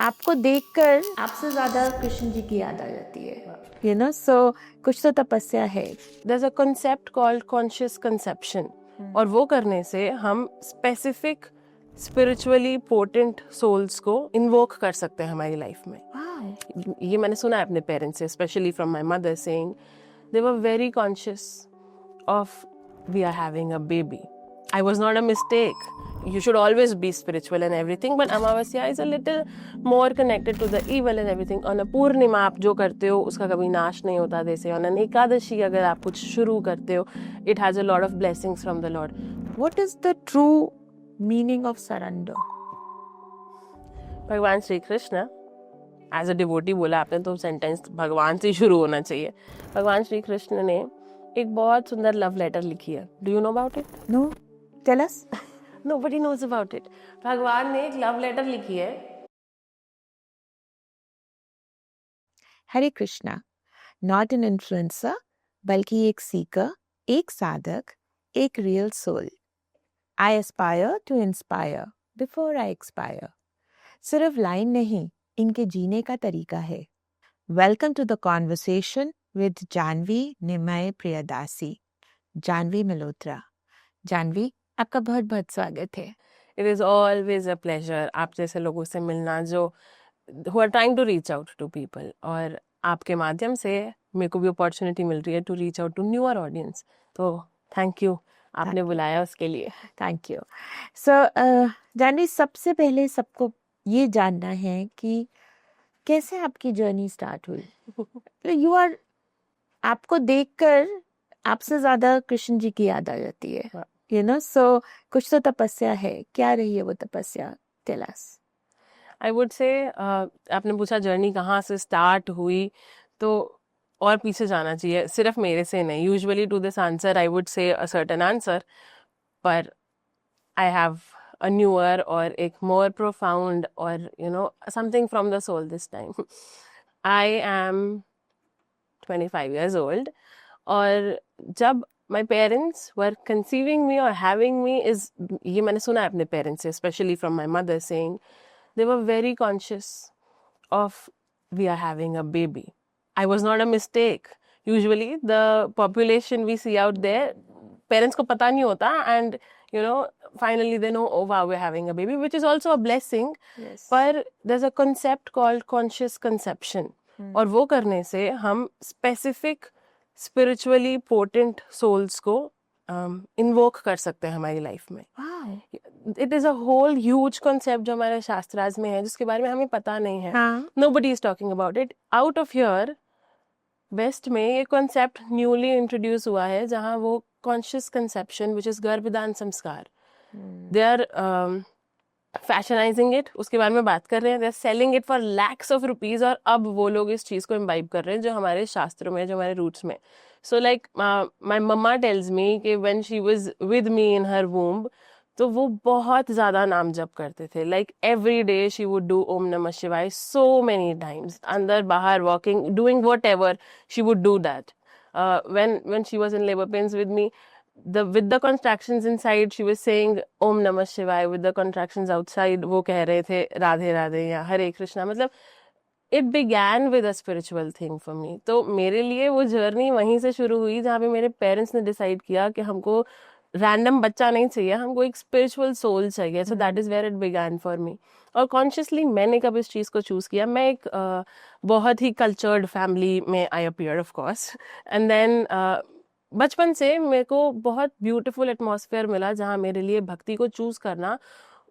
आपको देखकर आपसे ज्यादा कृष्ण जी की याद आ जाती है सो कुछ तो तपस्या है. There's a concept called conscious conception. और वो करने से हम स्पेसिफिक स्पिरिचुअली पोटेंट सोल्स को इन्वोक कर सकते हैं हमारी लाइफ में. ये मैंने सुना है अपने पेरेंट्स से, specially from my mother, saying they were very conscious of we are having a baby. I was not a mistake. You should always be spiritual and everything, but Amavasya is a little more connected to the evil and everything. On a पूर्णिमा आप जो करते हो उसका कभी नाश नहीं होता. जैसे on an एकादशी अगर आप कुछ शुरू करते हो, it has a lot of blessings from the Lord. What is the true meaning of surrender? भगवान Shri Krishna, as a devotee बोला आपने तो सेंटेंस भगवान से ही शुरू होना चाहिए. भगवान श्री कृष्ण ने एक बहुत सुंदर लव लेटर लिखी है. Do you know about it? No, tell us. Nobody knows about it. भगवान ने एक लव लेटर लिखी है. Hare Krishna. Not an influencer बल्कि एक सीकर, एक साधक, एक real soul. I aspire to inspire before I expire. सिर्फ लाइन नहीं, इनके जीने का तरीका है. Welcome to the conversation with Janhvi Nimay Priyadasi. Janhvi Malhotra. Janhvi, आपका बहुत बहुत स्वागत है. It is always a pleasure आप जैसे लोगों से मिलना जो who are trying to reach out to people. और आपके माध्यम से मेरे को भी अपॉर्चुनिटी मिल रही है to reach out to newer audience. तो थैंक यू आपने बुलाया उसके लिए. Thank you. सो जानवी, सबसे पहले सबको ये जानना है कि कैसे आपकी जर्नी स्टार्ट हुई. यू आर, आपको देखकर आपसे ज्यादा कृष्ण जी की याद आ जाती है सो कुछ तो तपस्या है. क्या रही है वो तपस्या? Tell us. आई वुड से आपने पूछा जर्नी कहाँ से स्टार्ट हुई, तो और पीछे जाना चाहिए, सिर्फ मेरे से नहीं. Usually to this answer I would से अ सर्टेन आंसर, पर आई हैव अ न्यूअर और एक मोर प्रोफाउंड और something from the soul this time. I am 25 years old. और जब माई पेरेंट्स वर कंसीविंग मी और हैविंग मी इज, ये मैंने सुना है अपने पेरेंट्स से, specially from my mother, saying they were very conscious of we are having a baby. I was not a mistake. Usually the population we see out there, parents को पता नहीं होता, and finally they know, oh wow, we're having a baby, which is also a blessing. Yes. पर there's a concept called conscious conception. और वो करने से हम स्पेसिफिक स्पिरिचुअली पोटेंट सोल्स को इन्वोक कर सकते हैं हमारी लाइफ में. It is a whole huge concept जो हमारे शास्त्राज में है, जिसके बारे में हमें पता नहीं है. Nobody is talking about it. Out of here west में ये कॉन्सेप्ट न्यूली इंट्रोड्यूस हुआ है, जहाँ वो कॉन्शियस कंसेप्शन विच इज गर्भदान संस्कार, दे आर फैशनाइजिंग इट, उसके बारे में बात कर रहे हैं. They are selling it for lakhs of rupees. और अब वो लोग इस चीज़ को इम्बाइब कर रहे हैं जो हमारे शास्त्रों में, जो हमारे रूट्स में. So like my mamma tells me कि when she was with me in her womb, तो वो बहुत ज़्यादा नाम जप करते थे. Like every day she would do Om Namah Shivaya so many times, अंदर बाहर walking, doing whatever, she would do that. When she was in labor pains with me, with the contractions inside she was saying Om Namah Shivaya, with the contractions outside वो कह रहे थे राधे राधे या हरे कृष्णा. मतलब it began with a spiritual thing for me. तो मेरे लिए वो जर्नी वहीं से शुरू हुई जहाँ पे मेरे पेरेंट्स ने डिसाइड किया कि हमको रैंडम बच्चा नहीं चाहिए, हमको एक स्पिरिचुअल सोल चाहिए. So that is where it began for me. और कॉन्शियसली मैंने कब इस चीज़ को चूज़ किया, मैं एक बहुत ही कल्चर्ड फैमिली में I appear of course, and then बचपन से मेरे को बहुत ब्यूटीफुल एटमॉस्फेयर मिला जहाँ मेरे लिए भक्ति को चूज़ करना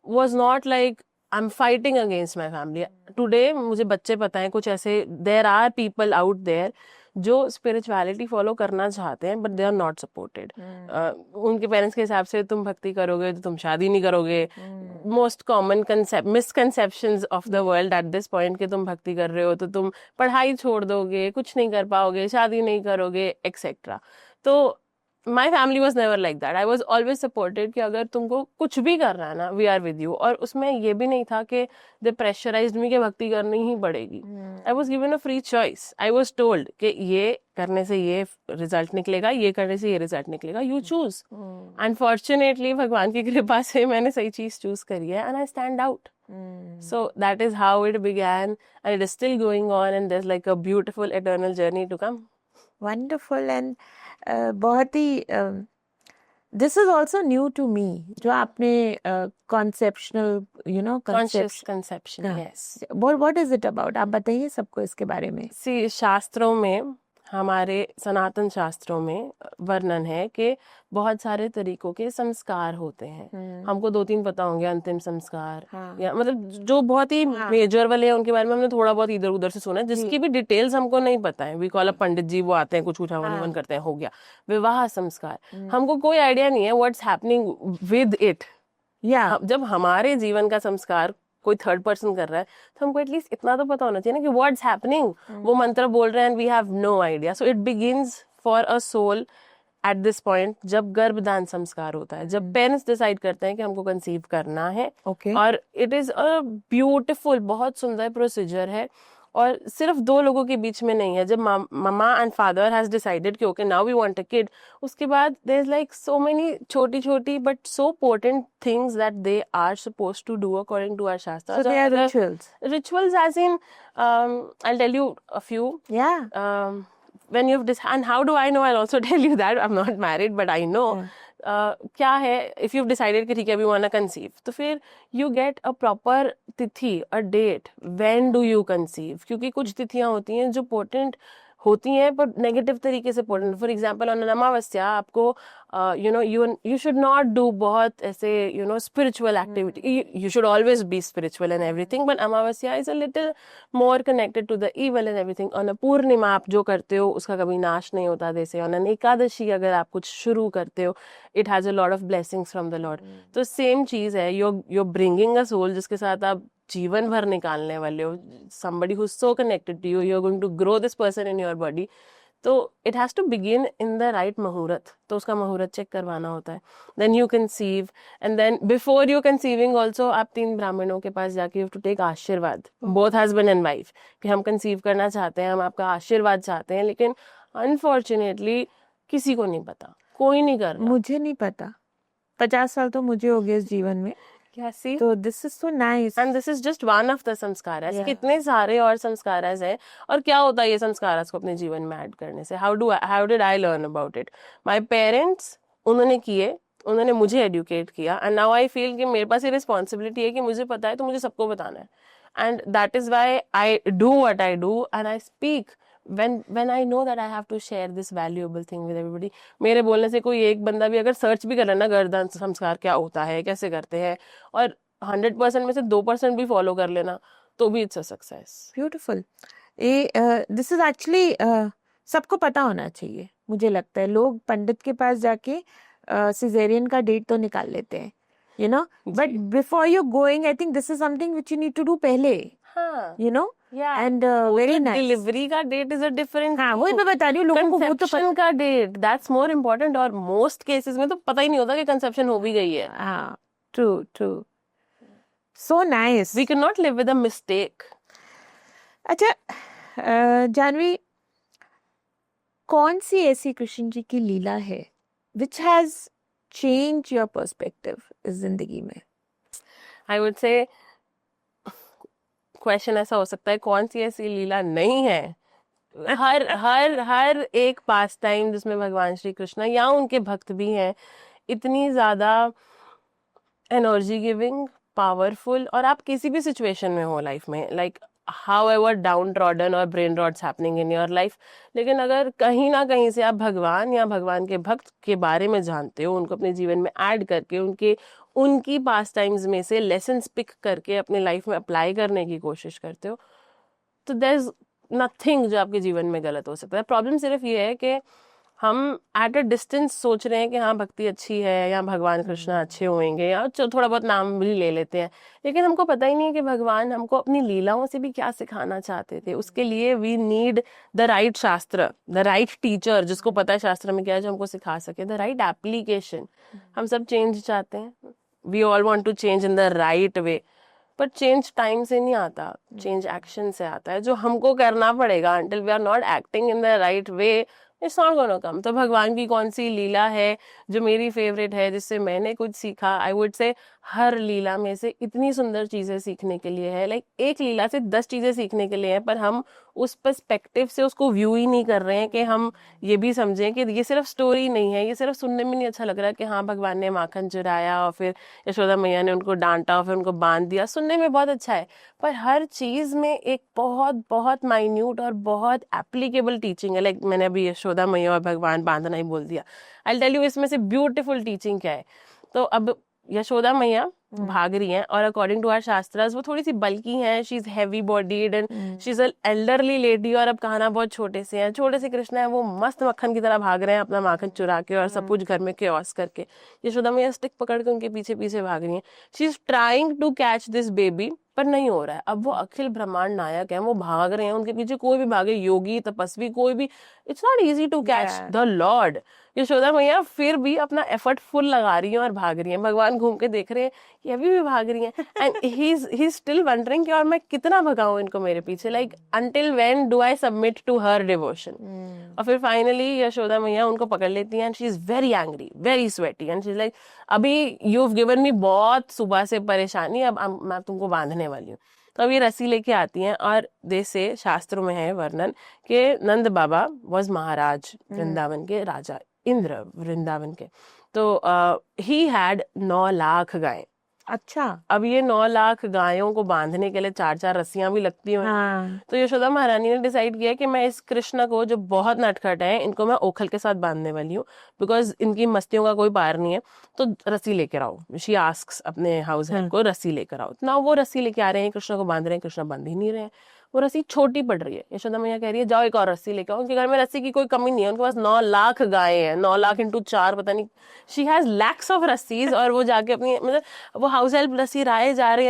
was not like I am fighting against my family. Today मुझे बच्चे पता है कुछ ऐसे, there are people out there जो स्पिरिचुअलिटी फॉलो करना चाहते हैं but they are not supported. उनके पेरेंट्स के हिसाब से तुम भक्ति करोगे तो तुम शादी नहीं करोगे. Most common misconceptions of the world at this point कि तुम भक्ति कर रहे हो तो तुम पढ़ाई छोड़ दोगे, कुछ नहीं कर पाओगे, शादी नहीं करोगे, एक्सेट्रा. तो my family was never like that. I was always supported कि अगर तुमको कुछ भी करना है ना, वी आर विद यू. और उसमें ये भी नहीं था कि दे प्रेशराइज्ड मी कि भक्ति करनी ही पड़ेगी. I was given a free choice. I was told कि ये करने से ये रिजल्ट निकलेगा, ये करने से ये रिजल्ट निकलेगा, यू चूज. अनफॉर्चुनेटली भगवान की कृपा से मैंने सही चीज चूज करी है, and I stand out. So that is how it began, and it is still going on, and there's like a beautiful eternal journey to come. Wonderful. And बहुत ही this is also new to me, जो आपने conceptual, Conscious conception, हाँ. yes. What is it about? आप बताइए सबको इसके बारे में. See, शास्त्रों में, हमारे सनातन शास्त्रों में वर्णन है कि बहुत सारे तरीकों के संस्कार होते हैं. हमको 2-3 पता होंगे, अंतिम संस्कार, या मतलब जो बहुत ही मेजर वाले हैं उनके बारे में हमने थोड़ा बहुत इधर उधर से सुना है, जिसकी भी डिटेल्स हमको नहीं पता है. वी कॉल अ पंडित जी, वो आते हैं, कुछ उठावन करते हैं, हो गया. विवाह संस्कार, हमको कोई आइडिया नहीं है व्हाट्स हैपनिंग विद इट. जब हमारे जीवन का संस्कार कोई थर्ड पर्सन कर रहा है तो हमको एटलीस्ट इतना तो पता होना चाहिए ना कि व्हाट्स हैपनिंग. वो मंत्र बोल रहे हैं and we have no idea. So it begins for a soul at this point, जब गर्भदान संस्कार होता है, जब पेरेंट्स डिसाइड करते हैं कि हमको कंसीव करना है. और इट इज अ ब्यूटिफुल, बहुत सुंदर प्रोसीजर है. और सिर्फ 2 लोगों के बीच में नहीं है. जब mamma and father has decided कि okay now we want a kid, उसके बाद there is like so many छोटी छोटी but so potent things that they are supposed to do according to our shastra. So they are rituals as in I'll tell you a few. When you've and how do I know? I'll also tell you that. I'm not married but I know. क्या है, if you decided कि ठीक है we want to conceive, तो फिर you get a proper tithi, a date, when do you conceive. क्योंकि कुछ तिथियां होती हैं जो पोटेंट होती हैं पर नेगेटिव तरीके से पोटेंट. फॉर एग्जांपल ऑन अमावस्या आपको you should not do बहुत ऐसे spiritual activity. You should always be spiritual and everything, but Amavasya is a little more connected to the evil and everything. on a पूर्णिमा आप जो करते हो उसका कभी नाश नहीं होता. जैसे on an एकादशी अगर आप कुछ शुरू करते हो, it has a lot of blessings from the Lord. तो सेम चीज है, you're bringing a soul जिसके साथ आप जीवन भर निकालने वाले हो. somebody who's so connected to you, you're going to grow this person in your body. तो it has to begin in the right मुहूर्त. तो उसका मुहूर्त चेक करवाना होता है. then you conceive, and then before you conceiving also आप 3 ब्राह्मणों के पास जाके you have to take आशीर्वाद, both husband and wife, कि हम conceive करना चाहते हैं, हम आपका आशीर्वाद चाहते हैं. लेकिन unfortunately किसी को नहीं पता, कोई नहीं कर रहा. मुझे नहीं पता. 50 साल तो मुझे हो गए इस जीवन में. तो this is so nice, and this is just one of the संस्कार. कितने सारे और संस्कार हैं. और क्या होता है ये संस्कार को अपने जीवन में ऐड करने से? How did I learn about it? My parents, उन्होंने किए, उन्होंने मुझे एडुकेट किया, एंड नाउ आई फील कि मेरे पास ये रिस्पॉन्सिबिलिटी है कि मुझे पता है तो मुझे सबको बताना है. And that is why I do what I do and I speak when I know that I have to share this valuable thing with everybody. मेरे बोलने से कोई एक बंदा भी अगर सर्च भी कर लेना गर्दन संस्कार क्या होता है, कैसे करते हैं, और 100% में से 2% भी फॉलो कर लेना, तो भी it's a success. Beautiful. This is actually सबको पता होना चाहिए. मुझे लगता है लोग पंडित के पास जाके सिजेरियन का डेट तो निकाल लेते हैं, but before you going I think this is something which you need to do पहले. and very nice. डिलीवरी का डेट इज अ डिफरेंट. हाँ, वही मैं बता रही हूँ लोगों को, वो तो कंसेप्शन का डेट, दैट्स मोर इम्पोर्टेंट. और मोस्ट केसेस में तो पता ही नहीं होता कि कंसेप्शन हो भी गई है. हाँ, true. So nice. We can not live with a mistake. अच्छा जानवी, कौन सी ऐसी कृष्ण जी की लीला है which has changed your perspective इस जिंदगी में? आई वुड से क्वेश्चन ऐसा हो सकता है, कौन सी ऐसी लीला नहीं है? हर एक पास टाइम जिसमें भगवान श्री कृष्ण या उनके भक्त भी हैं, इतनी ज्यादा एनर्जी गिविंग, पावरफुल. और आप किसी भी सिचुएशन में हो लाइफ में, लाइक however downtrodden और brain rots happening in your life, लेकिन अगर कहीं ना कहीं से आप भगवान या भगवान के भक्त के बारे में जानते हो, उनको अपने जीवन में ऐड करके उनकी पास टाइम्स में से लेसन्स पिक करके अपने लाइफ में अप्लाई करने की कोशिश करते हो, तो देयर इज नथिंग जो आपके जीवन में गलत हो सकता है. प्रॉब्लम सिर्फ ये है कि हम एट अ डिस्टेंस सोच रहे हैं कि हाँ भक्ति अच्छी है या भगवान कृष्ण अच्छे होंगे, या थोड़ा बहुत नाम भी ले लेते हैं, लेकिन हमको पता ही नहीं है कि भगवान हमको अपनी लीलाओं से भी क्या सिखाना चाहते थे. उसके लिए वी नीड द राइट शास्त्र, द राइट टीचर जिसको पता है शास्त्र में क्या है जो हमको सिखा सके, द राइट एप्लीकेशन. हम सब चेंज चाहते हैं, we all want to change in the right way, but change time से नहीं आता, चेंज एक्शन से आता है, जो हमको करना पड़ेगा. Until we are not acting in the right way, it's not gonna come. तो भगवान की कौन सी लीला है जो मेरी फेवरेट है, जिससे मैंने कुछ सीखा? आई वुड से हर लीला में से इतनी सुंदर चीजें सीखने के लिए है, लाइक एक लीला से 10 चीजें सीखने के लिए है, पर हम उस पर्सपेक्टिव से उसको व्यू ही नहीं कर रहे हैं कि हम ये भी समझें कि ये सिर्फ स्टोरी नहीं है, ये सिर्फ सुनने में नहीं अच्छा लग रहा कि हाँ भगवान ने माखन चुराया और फिर यशोदा मैया ने उनको डांटा और फिर उनको बांध दिया, सुनने में बहुत अच्छा है, पर हर चीज में एक बहुत बहुत माइन्यूट और बहुत एप्लीकेबल टीचिंग है। लाइक मैंने अभी यशोदा मैया और भगवान बांधना ही बोल दिया, आई टेल यू इसमें से ब्यूटीफुल टीचिंग क्या है। तो अब यशोदा मैया भाग रही हैं और अकॉर्डिंग टू आवर शास्त्रास वो थोड़ी सी बल्की हैं, she is heavy bodied and she is elderly lady, और अब कहना बहुत छोटे से हैं, छोटे से कृष्ण है, वो मस्त मक्खन की तरह भाग रहे हैं अपना माखन चुरा के और सब कुछ घर में केओस करके। यशोदा मैया स्टिक पकड़ के उनके पीछे पीछे भाग रही हैं, she is trying to catch this baby, पर नहीं हो रहा है। अब वो अखिल ब्रह्मांड नायक है, वो भाग रहे हैं, उनके पीछे कोई भी भागे, योगी तपस्वी कोई भी, it's not easy to catch the lord. Yashoda मैया फिर भी अपना एफर्ट फुल लगा रही हैं और भाग रही हैं, भगवान घूम के देख रहे हैं ये अभी भी भाग रही हैं, and he is still wondering कि और मैं कितना भगाऊं इनको मेरे पीछे, like until when do I submit to her devotion. और फिर फाइनली यशोदा मैया उनको पकड़ लेती हैं and she is very angry, very sweaty, and she is like अभी यू हैव गिवन मी बहुत सुबह से परेशानी, अब मैं तुमको बांधने वाली हूँ। तो अब ये रस्सी लेके आती हैं और जैसे शास्त्रों में है वर्णन कि नंद बाबा वॉज महाराज वृंदावन के, राजा इंद्र वृंदावन के, तो ही हैड 9 लाख गायें। अच्छा, अब ये 9 लाख गायों को बांधने के लिए 4-4 रस्सियां भी लगती हैं। हाँ। तो यशोदा महारानी ने डिसाइड किया कि मैं इस कृष्ण को जो बहुत नटखट है इनको मैं ओखल के साथ बांधने वाली हूँ, बिकॉज इनकी मस्तियों का कोई पार नहीं है, तो रस्सी लेकर आओ। शी आस्क्स अपने हाउस हेल्प को रस्सी लेकर आओ, ना वो रस्सी लेके आ रहे हैं, कृष्ण को बांध रहे हैं, कृष्ण बांध ही नहीं रहे हैं, वो रस्सी छोटी पड़ रही है। यशोदा मैया कह रही है जाओ एक और रस्सी लेके आओ, उनके घर में रस्सी की कोई कमी नहीं है, उनके पास 9 लाख गायें हैं, 9 लाख इंटू 4 पता नहीं, शी हैज लैक्स ऑफ रस्सीज, और वो जाके अपनी मतलब वो हाउस हेल्प रस्सी लाए जा रहे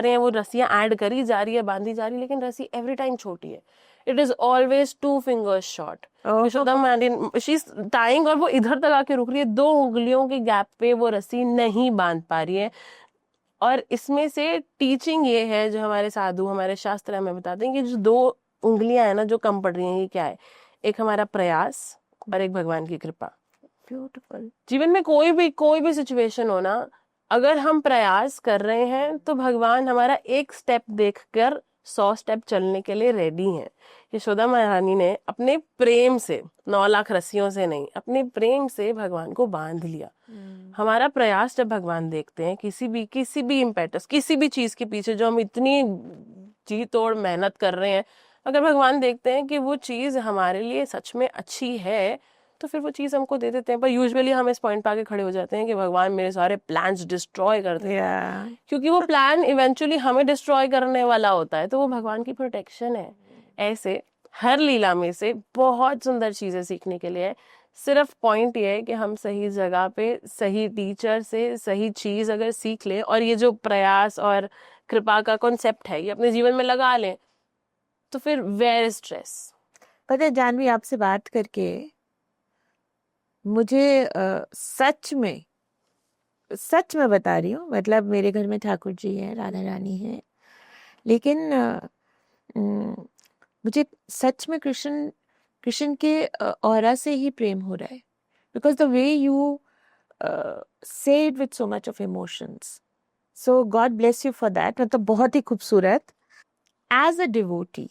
हैं, वो रस्सियां ऐड करी जा रही है, बांधी जा रही है, लेकिन रस्सी एवरी टाइम छोटी है, it is always 2 fingers short. Yashoda मैया शी इज टाइंग और वो इधर तक आके रुक रही है, 2 उंगलियों के गैप पे वो रस्सी नहीं बांध पा रही है। और इसमें से टीचिंग ये है जो हमारे साधु हमारे शास्त्र हमें बताते हैं कि जो 2 उंगलियां है ना जो कम पड़ रही हैं, ये क्या है, एक हमारा प्रयास और एक भगवान की कृपा। ब्यूटीफुल। जीवन में कोई भी सिचुएशन हो ना, अगर हम प्रयास कर रहे हैं तो भगवान हमारा एक स्टेप देखकर 100 स्टेप चलने के लिए रेडी हैं। यशोदा महारानी ने अपने प्रेम से, 9 लाख रस्सियों से नहीं, अपने प्रेम से भगवान को बांध लिया। हमारा प्रयास जब भगवान देखते हैं किसी भी इम्पेटस, किसी भी चीज के पीछे जो हम इतनी जी तोड़ मेहनत कर रहे हैं, अगर भगवान देखते हैं कि वो चीज हमारे लिए सच में अच्छी है, तो फिर वो चीज हमको दे देते हैं। पर यूजुअली हम इस पॉइंट पे आके खड़े हो जाते हैं कि भगवान मेरे सारे प्लान्स डिस्ट्रॉय कर दे, क्योंकि वो प्लान इवेंचुअली हमें डिस्ट्रॉय करने वाला होता है, तो वो भगवान की प्रोटेक्शन है। ऐसे हर लीला में से बहुत सुंदर चीजें सीखने के लिए है, सिर्फ पॉइंट ये है कि हम सही जगह पे सही टीचर से सही चीज अगर सीख लें, और ये जो प्रयास और कृपा का कॉन्सेप्ट है ये अपने जीवन में लगा लें, तो फिर वेयर इज स्ट्रेस। पता है जानवी, आपसे बात करके मुझे सच में बता रही हूँ, मतलब मेरे घर में ठाकुर जी हैं, राधा रानी है, लेकिन मुझे सच में कृष्ण के ऑरा से ही प्रेम हो रहा है, because the way you say it with so much of emotions, so God bless you for that. मतलब बहुत ही खूबसूरत। As a devotee,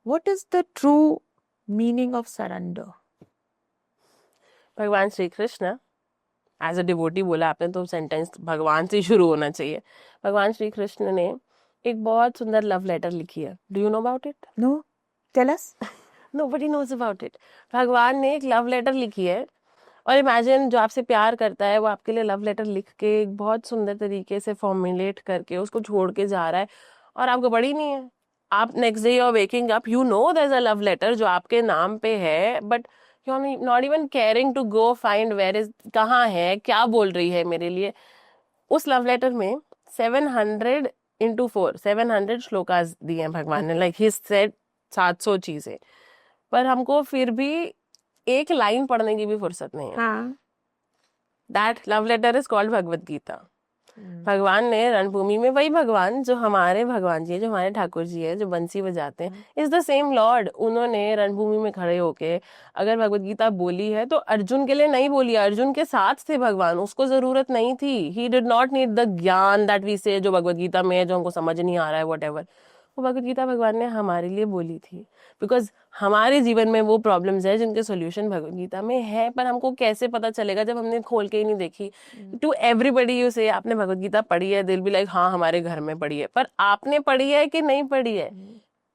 what is the true meaning of surrender? भगवान Shri Krishna, as a devotee बोला आपने तो सेंटेंस भगवान से शुरू होना चाहिए। भगवान श्री कृष्ण ने एक बहुत सुंदर लव लेटर लिखी है। Do you know about it? No, tell us. Nobody knows about it. भगवान ने एक लव लेटर लिखी है, और इमेजिन जो आपसे प्यार करता है वो आपके लिए लव लेटर लिख के एक बहुत सुंदर तरीके से फॉर्मुलेट करके उसको छोड़ के जा रहा है, और आपको पड़ी नहीं है। आप नेक्स्ट डे और waking up, you know there is a love letter जो आपके नाम पे है, but you are not even caring to go find where is, कहाँ है, क्या बोल रही है मेरे लिए। उस लव लेटर में 700 into 4 700 श्लोकास दिए हैं भगवान ने, लाइक ही सेड 700 चीजें, पर हमको फिर भी एक लाइन पढ़ने की भी फुर्सत नहीं है। हाँ। That love letter is called Bhagavad Gita. भगवान ने रणभूमि में, वही भगवान जो हमारे भगवान जी है, जो हमारे ठाकुर जी है, जो बंसी बजाते हैं, इज द सेम लॉर्ड। उन्होंने रणभूमि में खड़े होके अगर भगवत गीता बोली है तो अर्जुन के लिए नहीं बोली, अर्जुन के साथ थे भगवान, उसको जरूरत नहीं थी। He did not need the ज्ञान दैट वी से, जो भगवत गीता में है, जो हमको समझ नहीं आ रहा है, वट एवर। वो भगवत गीता भगवान ने हमारे लिए बोली थी, बिकॉज हमारे जीवन में वो प्रॉब्लम्स है जिनके सॉल्यूशन भगवत गीता में है, पर हमको कैसे पता चलेगा जब हमने खोल के ही नहीं देखी। टू एवरीबडी यू से आपने भगवत गीता पढ़ी है, दिल भी लाइक हाँ हमारे घर में पढ़ी है, पर आपने पढ़ी है कि नहीं पढ़ी है?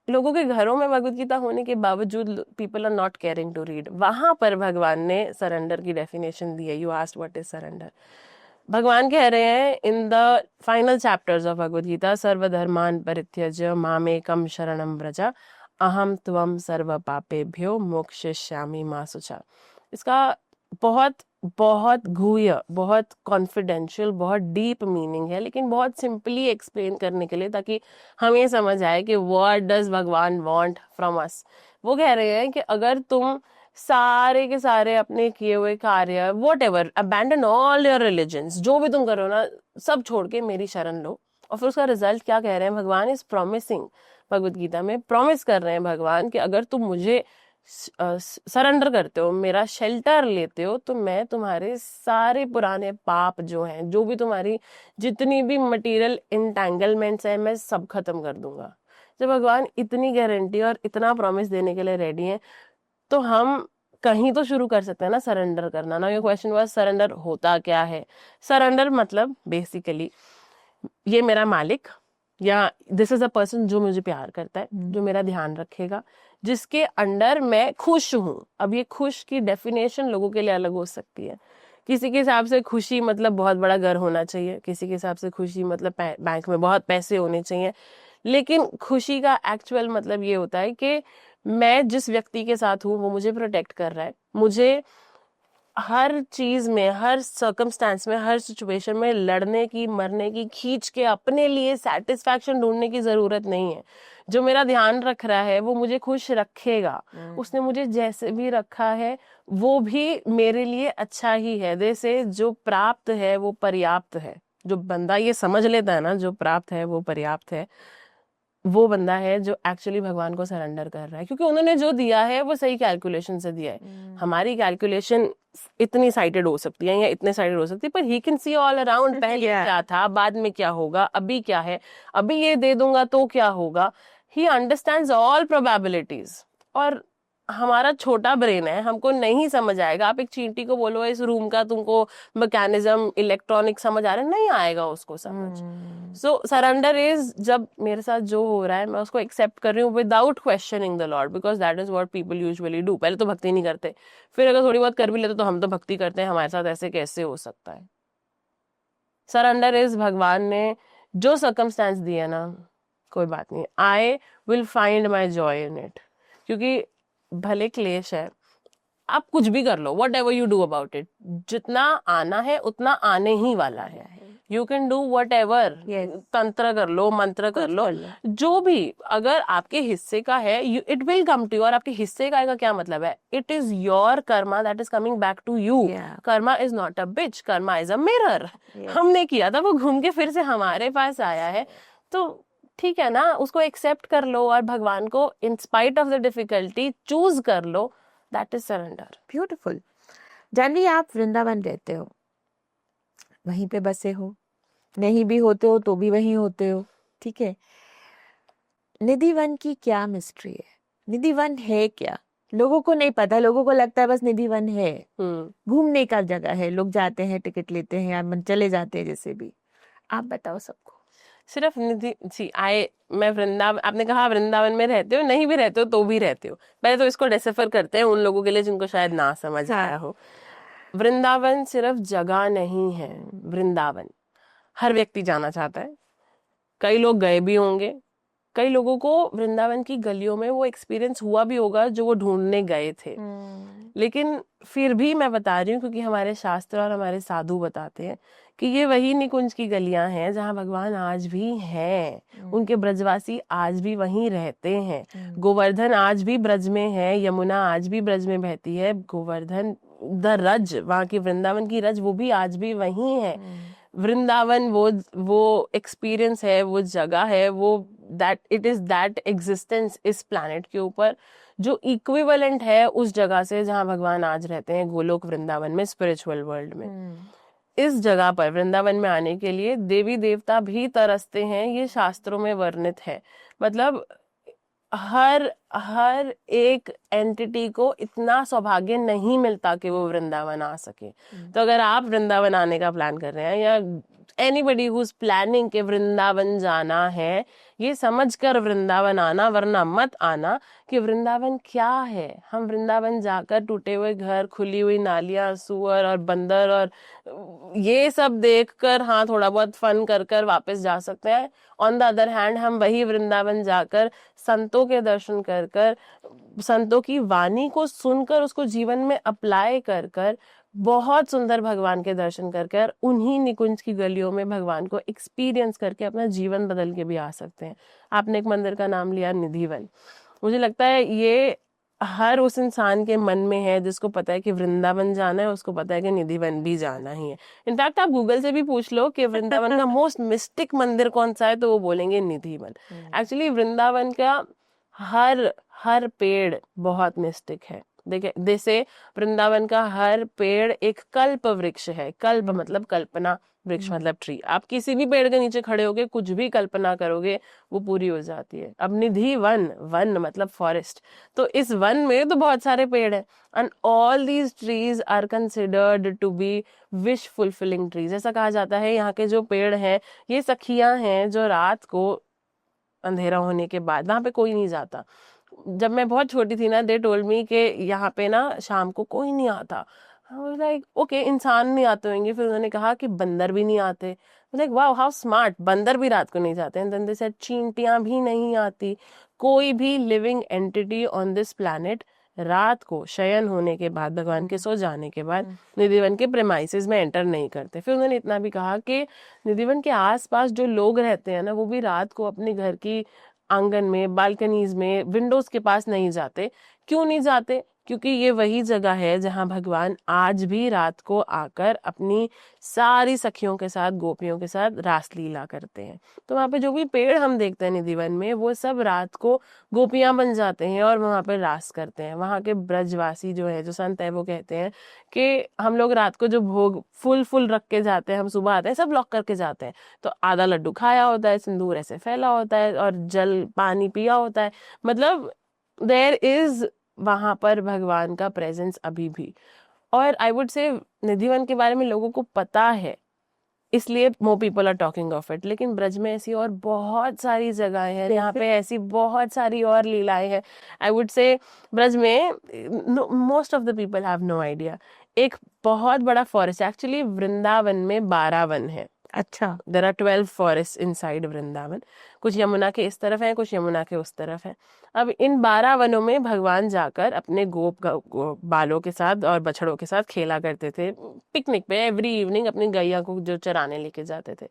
लोगों के घरों में भगवत गीता होने के बावजूद people are not caring to read. वहां पर भगवान ने सरेंडर की डेफिनेशन दी है। You asked what is surrender. भगवान कह रहे हैं in the final chapters of Bhagavad Gita, सर्वधर्मान परित्यज्य मामेकम शरणम व्रज अहम त्वम सर्व पापेभ्यो मोक्षयिष्यामि मा शुचा। इसका बहुत बहुत गुह्य, बहुत कॉन्फिडेंशियल, बहुत डीप मीनिंग है, लेकिन बहुत सिंपली एक्सप्लेन करने के लिए, ताकि हम ये समझ आए कि व्हाट डज भगवान वांट फ्रॉम अस। वो कह रहे हैं कि अगर तुम सारे के सारे अपने किए हुए कार्य, what ever, abandon all your religions, जो भी तुम करो ना, सब छोड़ के मेरी शरण लो। और फिर उसका रिजल्ट क्या कह रहे हैं भगवान? इज प्रॉमिसिंग, भगवत गीता में प्रॉमिस कर रहे हैं भगवान कि अगर तुम मुझे सरेंडर करते हो, मेरा शेल्टर लेते हो, तो मैं तुम्हारे सारे पुराने पाप जो हैं, जो भी तुम्हारी जितनी भी मटेरियल इंटेंगलमेंट्स हैं, मैं सब खत्म कर दूंगा। जब भगवान इतनी गारंटी और इतना प्रॉमिस देने के लिए रेडी हैं, तो हम कहीं तो शुरू कर सकते हैं ना सरेंडर करना। ना, योर क्वेश्चन वाज सरेंडर होता क्या है? सरेंडर मतलब बेसिकली ये मेरा मालिक, या दिस इज अ पर्सन जो मुझे प्यार करता है, जो मेरा ध्यान रखेगा, जिसके अंडर मैं खुश हूँ। अब ये खुश की डेफिनेशन लोगों के लिए अलग हो सकती है। किसी के हिसाब से खुशी मतलब बहुत बड़ा घर होना चाहिए, किसी के हिसाब से खुशी मतलब बैंक में बहुत पैसे होने चाहिए। लेकिन खुशी का एक्चुअल मतलब ये होता है कि मैं जिस व्यक्ति के साथ हूँ वो मुझे प्रोटेक्ट कर रहा है, मुझे हर चीज में, हर सर्कमस्टेंस में, हर सिचुएशन में लड़ने की, मरने की, खींच के अपने लिए सेटिस्फैक्शन ढूंढने की जरूरत नहीं है। जो मेरा ध्यान रख रहा है वो मुझे खुश रखेगा। उसने मुझे जैसे भी रखा है वो भी मेरे लिए अच्छा ही है। जैसे जो प्राप्त है वो पर्याप्त है। जो बंदा ये समझ लेता है ना, जो प्राप्त है वो पर्याप्त है, वो बंदा है जो एक्चुअली भगवान को सरेंडर कर रहा है, क्योंकि उन्होंने जो दिया है वो सही कैलकुलेशन से दिया है। हमारी कैलकुलेशन इतनी साइडेड हो सकती है या इतने साइडेड हो सकती है, पर he can see all around. पहले क्या था, बाद में क्या होगा, अभी क्या है, अभी ये दे दूंगा तो क्या होगा। He understands all probabilities. और हमारा छोटा ब्रेन है, हमको नहीं समझ आएगा। आप एक चींटी को बोलो इस रूम का तुमको मैकेनिज्म, इलेक्ट्रॉनिक समझ आ रहा है, नहीं आएगा उसको समझ। सो सरेंडर इज जब मेरे साथ जो हो रहा है मैं उसको एक्सेप्ट कर रही हूँ without questioning the Lord, because that is what people usually do. पहले तो भक्ति नहीं करते, फिर अगर थोड़ी बहुत कर भी लेते तो हम तो भक्ति करते हैं, हमारे साथ ऐसे कैसे हो सकता है? सरेंडर इज भगवान ने जो सर्कमस्टेंस दिया ना, कोई बात नहीं, I will find my joy in it. क्योंकि भले क्लेश है, आप कुछ भी कर लो, whatever you do about it, जितना आना है उतना आने ही वाला है। You can do whatever, तंत्र कर लो, मंत्र कर लो, जो भी अगर आपके हिस्से का है, it will come to you. और आपके हिस्से का आएगा क्या मतलब है? It is your karma that is coming back to you. Karma is not a bitch, karma is a mirror. हमने किया था, वो घूम के फिर से हमारे पास आया है, तो ठीक है ना, उसको एक्सेप्ट कर लो और भगवान को in spite of the difficulty choose कर लो। That is surrender. Beautiful. Janhvi, आप वृंदावन रहते हो, वहीं पे बसे हो, नहीं भी होते हो तो भी वहीं होते हो, ठीक है। निधि वन की क्या मिस्ट्री है? निधि वन है क्या? लोगों को नहीं पता, लोगों को लगता है बस निधि वन है, घूमने का जगह है, लोग जाते हैं, टिकट लेते हैं, या चले जाते हैं, जैसे भी। आप बताओ सबको। सिर्फ निधि सी आए, मैं वृंदावन, आपने कहा वृंदावन में रहते हो, नहीं भी रहते हो तो भी रहते हो। पहले तो इसको डिसेफर करते हैं उन लोगों के लिए जिनको शायद ना समझ आया हो। वृंदावन सिर्फ जगह नहीं है, वृंदावन हर व्यक्ति जाना चाहता है। कई लोग गए भी होंगे, कई लोगों को वृंदावन की गलियों में वो एक्सपीरियंस हुआ भी होगा जो वो ढूंढने गए थे। लेकिन फिर भी मैं बता रही हूँ क्योंकि हमारे शास्त्र और हमारे साधु बताते हैं कि ये वही निकुंज की गलियां हैं जहाँ भगवान आज भी हैं। उनके ब्रजवासी आज भी वहीं रहते हैं। गोवर्धन आज भी ब्रज में है, यमुना आज भी ब्रज में बहती है, गोवर्धन द रज, वहाँ की वृंदावन की रज, वो भी आज भी वहीं है। वृंदावन वो एक्सपीरियंस है, वो जगह है, वो that it is that existence इस प्लैनेट के ऊपर जो इक्विवेलेंट है उस जगह से जहाँ भगवान आज रहते हैं, गोलोक वृंदावन में, स्पिरिचुअल वर्ल्ड में। इस जगह पर वृंदावन में आने के लिए देवी देवता भी तरसते हैं, ये शास्त्रों में वर्णित है। मतलब हर हर एक एंटिटी को इतना सौभाग्य नहीं मिलता कि वो वृंदावन आ सके। तो अगर आप वृंदावन आने का प्लान कर रहे हैं, या एनीबडी हु इज प्लानिंग के वृंदावन जाना है, ये समझकर वृंदावन आना, वरना मत आना कि वृंदावन क्या है। हम वृंदावन जाकर टूटे हुए घर, खुली हुई नालियां, सुअर और बंदर और ये सब देखकर हाँ थोड़ा बहुत फन कर कर वापस जा सकते हैं। ऑन द अदर हैंड हम वही वृंदावन जाकर संतों के दर्शन कर कर, संतों की वाणी को सुनकर उसको जीवन में अप्लाई कर कर, बहुत सुंदर भगवान के दर्शन कर कर, उन्हीं निकुंज की गलियों में भगवान को एक्सपीरियंस करके अपना जीवन बदल के भी आ सकते हैं। आपने एक मंदिर का नाम लिया निधिवन, मुझे लगता है ये हर उस इंसान के मन में है जिसको पता है कि वृंदावन जाना है, उसको पता है कि निधिवन भी जाना ही है। इनफैक्ट आप गूगल से भी पूछ लो कि वृंदावन का मोस्ट मिस्टिक मंदिर कौन सा है, तो वो बोलेंगे निधिवन। एक्चुअली वृंदावन का हर हर पेड़ बहुत मिस्टिक है। देखिए, जैसे वृंदावन का हर पेड़ एक कल्प वृक्ष है। कल्प मतलब कल्पना, वृक्ष मतलब ट्री। आप किसी भी पेड़ के नीचे खड़े होगे कुछ भी कल्पना करोगे वो पूरी हो जाती है। अब निधि वन, वन मतलब फॉरेस्ट, तो इस वन में तो बहुत सारे पेड़ हैं, and all these trees are considered to be wish fulfilling trees. ऐसा कहा जाता है यहाँ के जो पेड़ हैं ये सखियां हैं जो रात को अंधेरा होने के बाद, वहां पे कोई नहीं जाता। जब मैं बहुत छोटी थी ना, दे टोल्ड मी कि यहाँ पे ना शाम को कोई नहीं आता। लाइक ओके, इंसान नहीं आते होंगे। फिर उन्होंने कहा कि बंदर भी नहीं आते। लाइक वाओ हाउ स्मार्ट, बंदर भी रात को नहीं जाते। एंड देन दे सेड चींटियां भी नहीं आती। कोई भी living entity on this planet रात को शयन होने के बाद, भगवान के सो जाने के बाद निधिवन के प्रेमाइसेस में एंटर नहीं करते। फिर उन्होंने इतना भी कहा कि निधिवन के आसपास जो लोग रहते हैं ना, वो भी रात को अपने घर की आंगन में, बालकनीज में, विंडोज के पास नहीं जाते। क्यों नहीं जाते? क्योंकि ये वही जगह है जहां भगवान आज भी रात को आकर अपनी सारी सखियों के साथ, गोपियों के साथ रासलीला करते हैं। तो वहां पे जो भी पेड़ हम देखते हैं निधिवन में, वो सब रात को गोपियां बन जाते हैं और वहां पर रास करते हैं। वहां के ब्रजवासी जो है, जो संत है, वो कहते हैं कि हम लोग रात को जो भोग फुल फुल रख के जाते हैं, हम सुबह आते हैं सब लॉक करके जाते हैं, तो आधा लड्डू खाया होता है, सिंदूर ऐसे फैला होता है और जल पानी पिया होता है। मतलब देयर इज वहां पर भगवान का प्रेजेंस अभी भी। और आई वुड से निधिवन के बारे में लोगों को पता है, इसलिए more people are talking of it. लेकिन ब्रज में ऐसी और बहुत सारी जगहें हैं, यहाँ पे ऐसी बहुत सारी और लीलाएं हैं। आई वुड से ब्रज में most of the people have no idea. एक बहुत बड़ा फॉरेस्ट, एक्चुअली वृंदावन में 12 वन है। अच्छा, there are 12 forest inside Vrindavan. कुछ यमुना के इस तरफ है, कुछ यमुना के उस तरफ है। अब इन 12 वनों में भगवान जाकर अपने बालों के साथ और बछड़ों के साथ खेला करते थे। पिकनिक पे एवरी इवनिंग अपनी गैया को जो चराने लेके जाते थे।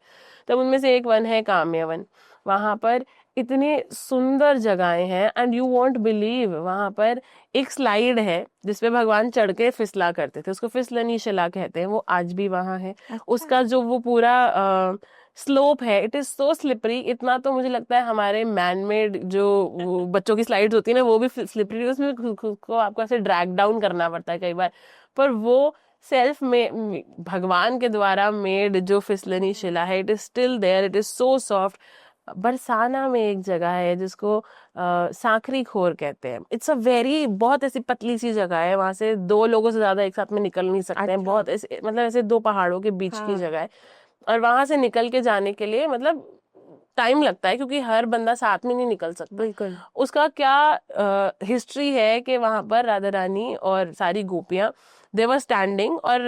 तब उनमें से एक वन है काम्य वन। वहां पर इतनी सुंदर जगहें हैं, एंड यू वॉन्ट बिलीव, वहां पर एक स्लाइड है जिसपे भगवान चढ़ के फिसला करते थे, उसको फिसलनी शिला कहते हैं, वो आज भी वहां है। उसका जो वो पूरा स्लोप है, इट इज सो स्लिपरी। इतना तो मुझे लगता है हमारे मैनमेड जो वो बच्चों की स्लाइड्स होती है ना, वो भी स्लिपरी, उसमें खुद को आपको ऐसे ड्रैग डाउन करना पड़ता है कई बार। पर वो सेल्फ में भगवान के द्वारा मेड जो फिसलनी शिला है, it is still there, it is so soft. Barsana में एक जगह है जिसको सांखरी खोर कहते हैं। इट्स अ वेरी, बहुत ऐसी पतली सी जगह है, वहां से 2 लोगों से ज्यादा एक साथ में निकल नहीं सकते हैं। बहुत ऐसे, मतलब ऐसे 2 पहाड़ों के बीच की जगह है, और वहां से निकल के जाने के लिए मतलब टाइम लगता है, क्योंकि हर बंदा साथ में नहीं निकल सकता। बिल्कुल। उसका क्या हिस्ट्री है कि वहां पर राधा रानी और सारी गोपियां दे वर स्टैंडिंग, और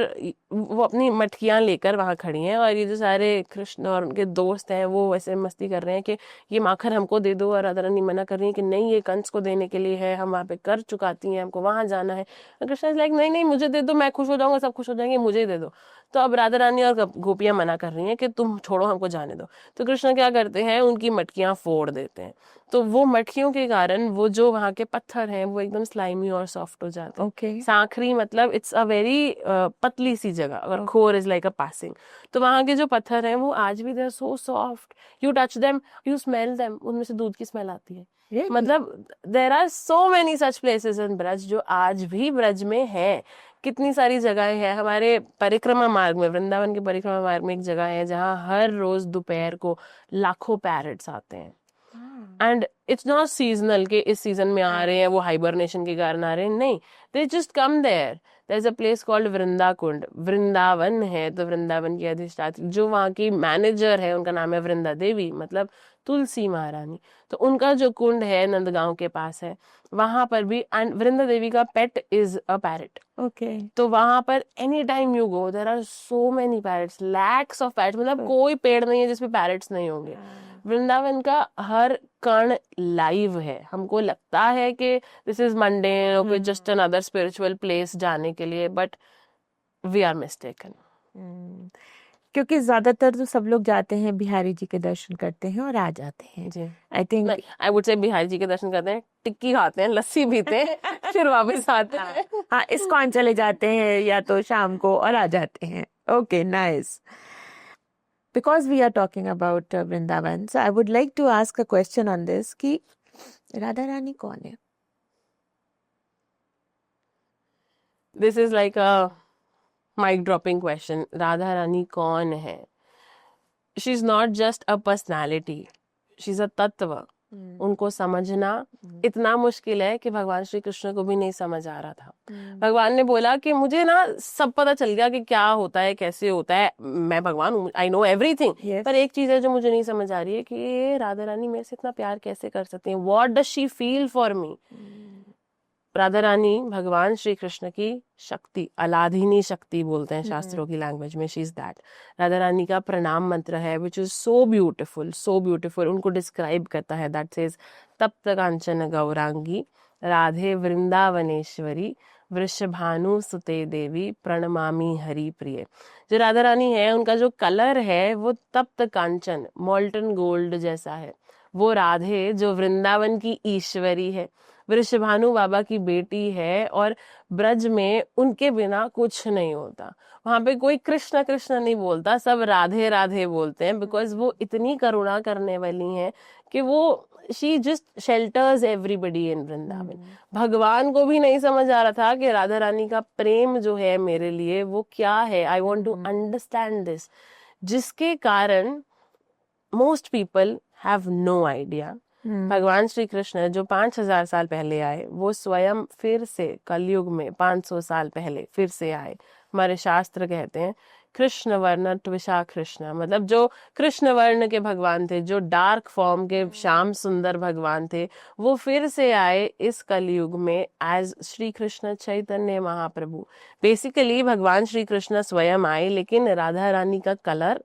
वो अपनी मटकियां लेकर वहां खड़ी हैं, और ये जो सारे कृष्ण और उनके दोस्त हैं वो वैसे मस्ती कर रहे हैं कि ये माखन हमको दे दो, और राधा रानी मना कर रही है कि नहीं, ये कंस को देने के लिए है, हम वहां पे कर चुकाती हैं, हमको वहां जाना है। कृष्ण इज लाइक नहीं नहीं, मुझे दे दो, मैं खुश हो जाऊंगा, सब खुश हो जाएंगे, मुझे दे दो। तो अब राधा रानी और गोपियां मना कर रही हैं कि तुम छोड़ो, हमको जाने दो। तो कृष्ण क्या करते हैं, उनकी मटकियां फोड़ देते हैं। तो वो मटकियों के कारण वो जो वहाँ के पत्थर हैं वो एकदम स्लाइमी और सॉफ्ट हो जाते हैं। Okay. सांखरी मतलब इट्स अ वेरी पतली सी जगह, और Okay. खोर इज लाइक अ पासिंग। तो वहाँ के जो पत्थर हैं वो आज भी they are so soft, you touch them, you smell them, उनमें से दूध की स्मेल आती है। Really? मतलब there are so many such places in Braj जो आज भी ब्रज में है। कितनी सारी जगहें हैं हमारे परिक्रमा मार्ग में, वृंदावन के परिक्रमा मार्ग में एक जगह है जहाँ हर रोज दोपहर को लाखों पैरट्स आते हैं। एंड इट्स नॉट सीजनल के इस सीजन में आ रहे हैं, वो हाइबरनेशन के कारण आ रहे हैं, नहीं, they just come there. There is a place called Vrinda Kund, Vrindavan है तो वृंदावन की अधिष्ठात्री जो वहाँ की मैनेजर है उनका नाम है वृंदा देवी, मतलब तुलसी महारानी। तो उनका जो कुंड है नंदगांव के पास है, वहां पर भी, एंड वृंदा देवी का pet is a parrot. Okay. तो वहां पर any time you go there are so many parrots, lakhs of parrots, मतलब कोई पेड़ नहीं है जिसपे पैरट्स नहीं होंगे। वृंदावन का हर कण लाइव है। हमको लगता है कि दिस इज मंडेन और जस्ट अनदर स्पिरिचुअल प्लेस जाने के लिए, बट वी आर मिस्टेकन। क्योंकि ज्यादातर तो सब लोग जाते हैं, बिहारी जी के दर्शन करते हैं और आ जाते हैं। जी, आई थिंक आई वुड से बिहारी जी के दर्शन करते हैं, टिक्की खाते हैं, लस्सी पीते हैं, फिर वापस आते हैं। हाँ, इस्कॉन चले जाते हैं या तो शाम को और आ जाते हैं। Okay, nice. Because we are talking about Vrindavan, so I would like to ask a question on this कि राधा रानी कौन है? This is like a mic dropping question. Radha Rani कौन है? She is not just a personality, she is a tattva. उनको समझना इतना मुश्किल है कि भगवान श्री कृष्ण को भी नहीं समझ आ रहा था। भगवान ने बोला कि मुझे ना सब पता चल गया कि क्या होता है, कैसे होता है, मैं भगवान हूँ, आई नो एवरीथिंग, पर एक चीज है जो मुझे नहीं समझ आ रही है कि ये राधा रानी मेरे से इतना प्यार कैसे कर सकती है, what does she feel for me. Radha Rani भगवान श्री कृष्ण की शक्ति, अलाधिनी शक्ति बोलते हैं शास्त्रों की लैंग्वेज में, she is that. Radha Rani का प्रणाम मंत्र है विच is so beautiful, so beautiful. उनको डिस्क्राइब करता है, दैट सेज तप्त कांचन गौरांगी राधे वृंदावनेश्वरी वृषभानु सुते देवी प्रणमामि हरि प्रिय। जो राधा रानी है उनका जो कलर है वो तप्त कांचन, मोल्टन गोल्ड जैसा है। वो राधे जो वृंदावन की ईश्वरी है, वृषभानु बाबा की बेटी है, और ब्रज में उनके बिना कुछ नहीं होता। वहां पे कोई कृष्ण कृष्ण नहीं बोलता, सब राधे राधे बोलते हैं, बिकॉज वो इतनी करुणा करने वाली हैं कि वो she just shelters everybody in Vrindavan. भगवान को भी नहीं समझ आ रहा था कि राधा रानी का प्रेम जो है मेरे लिए वो क्या है, I want to understand this, जिसके कारण most people have no idea. भगवान श्री कृष्ण जो 5000 साल पहले आए, वो स्वयं फिर से कलयुग में 500 साल पहले फिर से आए। हमारे शास्त्र कहते हैं कृष्ण वर्ण त्विषा कृष्ण, मतलब जो कृष्ण वर्ण के भगवान थे, जो डार्क फॉर्म के श्याम सुंदर भगवान थे, वो फिर से आए इस कलयुग में एज श्री कृष्ण चैतन्य महाप्रभु। बेसिकली भगवान श्री कृष्ण स्वयं आए, लेकिन राधा रानी का कलर,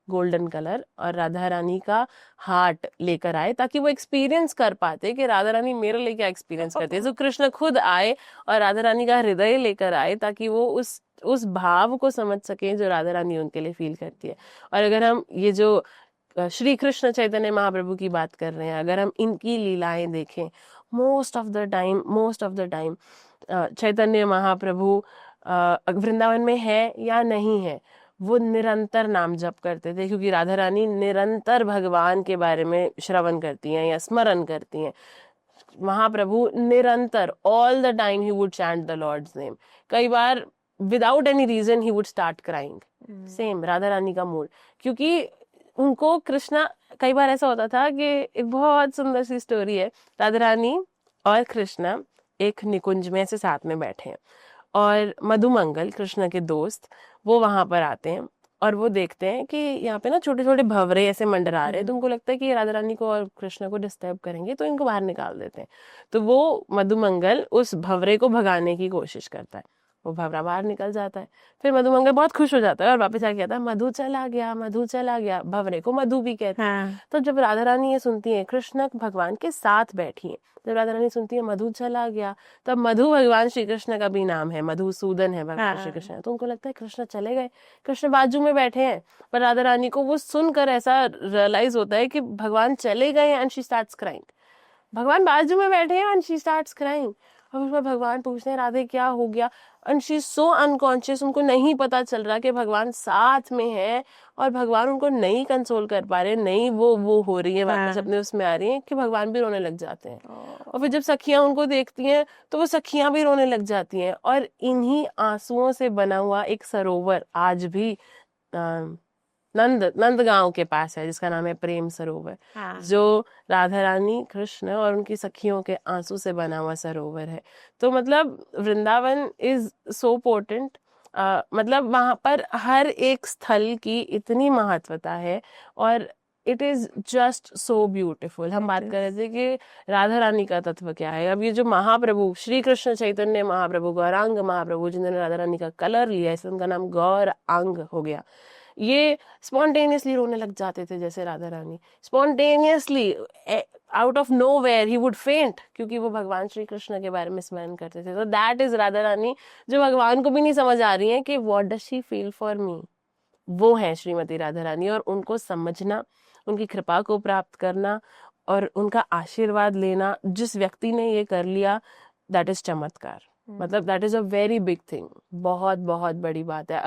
गोल्डन कलर, और राधा रानी का हार्ट लेकर आए, ताकि वो एक्सपीरियंस कर पाते कि राधा रानी मेरे लिए क्या एक्सपीरियंस करती है। तो कृष्ण खुद आए और राधा रानी का हृदय लेकर आए, ताकि वो उस भाव को समझ सकें जो राधा रानी उनके लिए फील करती है। और अगर हम ये जो श्री कृष्ण चैतन्य महाप्रभु की बात कर रहे हैं, अगर हम इनकी लीलाएं देखें, most of the time Chaitanya Mahaprabhu Vrindavan में है या नहीं है, वो निरंतर नाम जप करते थे, क्योंकि राधा रानी निरंतर भगवान के बारे में श्रवण करती हैं या स्मरण करती हैं। महाप्रभु निरंतर all the time he would chant the lord's name. कई बार without any reason he would start crying. Same Radha Rani का मूड, क्योंकि उनको कृष्णा, कई बार ऐसा होता था कि एक बहुत सुंदर सी स्टोरी है, राधा रानी और कृष्णा एक निकुंज में ऐसे साथ में बैठे हैं, और मधुमंगल कृष्ण के दोस्त वो वहां पर आते हैं और वो देखते हैं कि यहाँ पे ना छोटे छोटे भंवरे ऐसे मंडरा रहे हैं, तो उनको लगता है कि ये राधा रानी को और कृष्ण को डिस्टर्ब करेंगे, तो इनको बाहर निकाल देते हैं। तो वो मधुमंगल उस भंवरे को भगाने की कोशिश करता है, वो भंवरा बाहर निकल जाता है। फिर मधुमंगल बहुत खुश हो जाता है और वापस आके कहता है मधु चला गया, मधु चला गया। भंवरे को मधु भी कहते हैं। हाँ तो जब राधा रानी ये सुनती है, कृष्ण भगवान के साथ बैठी है, जब राधा रानी सुनती है मधु चला गया, तब मधु भगवान श्री कृष्ण का भी नाम है, मधुसूदन है भगवान श्री हाँ कृष्ण। तो उनको लगता है कृष्ण चले गए, कृष्ण बाजू में बैठे हैं। पर राधा रानी को वो सुनकर ऐसा रियलाइज होता है कि भगवान चले गए एंड शी स्टार्ट्स क्राइंग। भगवान बाजू में बैठे हैं एंड शी स्टार्ट्स क्राइंग। और उसमें भगवान पूछते हैं राधे क्या हो गया, and she is so unconscious. उनको नहीं पता चल रहा कि भगवान साथ में है और भगवान उनको नहीं कंसोल कर पा रहे, नहीं वो हो रही है वापस हाँ अपने उसमें आ रही है कि भगवान भी रोने लग जाते हैं। और फिर जब सखियां उनको देखती हैं तो वो सखियां भी रोने लग जाती हैं। और इन्हीं आंसुओं से बना हुआ एक सरोवर आज भी नंदगांव के पास है, जिसका नाम है प्रेम सरोवर, हाँ जो राधा रानी, कृष्ण और उनकी सखियों के आंसू से बना हुआ सरोवर है। तो मतलब वृंदावन इज सो पोर्टेंट। मतलब वहां पर हर एक स्थल की इतनी महत्वता है और it is just so beautiful. हम बात कर रहे थे कि राधा रानी का तत्व क्या है। अब ये जो महाप्रभु श्री कृष्ण चैतन्य महाप्रभु, गौरांग महाप्रभु, जिन्होंने राधा रानी का कलर लिया, इसलिए उनका नाम गौरांग हो गया, ये स्पॉन्टेनियसली रोने लग जाते थे। जैसे Radha Rani spontaneously out of nowhere he would faint, क्योंकि वो भगवान श्री कृष्ण के बारे में स्मरण करते थे। तो दैट इज राधा रानी, जो भगवान को भी नहीं समझ आ रही है कि what does she feel for मी। वो है श्रीमती राधा रानी। और उनको समझना, उनकी कृपा को प्राप्त करना और उनका आशीर्वाद लेना, जिस व्यक्ति ने ये कर लिया, दैट इज चमत्कार। मतलब that is a very big thing. बहुत बहुत बड़ी बात है।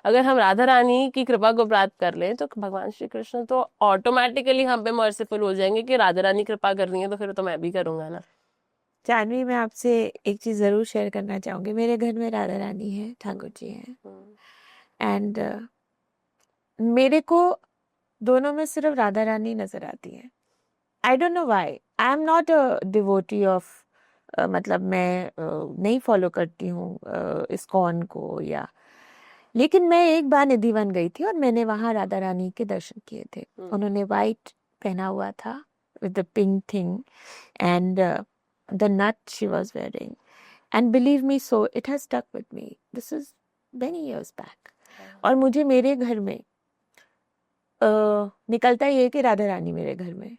अगर हम राधा रानी की कृपा को प्राप्त कर लें तो भगवान श्री कृष्ण तो ऑटोमेटिकली हम पे मर्सीफुल हो जाएंगे कि राधा रानी कृपा कर रही है तो फिर तो मैं भी करूंगा ना। जानवी, मैं आपसे एक चीज जरूर शेयर करना चाहूंगी। मेरे घर में राधा रानी है, ठाकुर जी हैं, एंड मेरे को दोनों में सिर्फ राधा रानी नजर आती है। I don't know why. I am not a devotee of, मतलब मैं नहीं फॉलो करती हूँ इस्कॉन को या, लेकिन मैं एक बार निधिवन गई थी और मैंने वहां राधा रानी के दर्शन किए थे। उन्होंने वाइट पहना हुआ था with the pink thing and the nath she was wearing, and believe me, so it has stuck with me. This is many years back. और मुझे मेरे घर में निकलता ही है कि राधा रानी मेरे घर में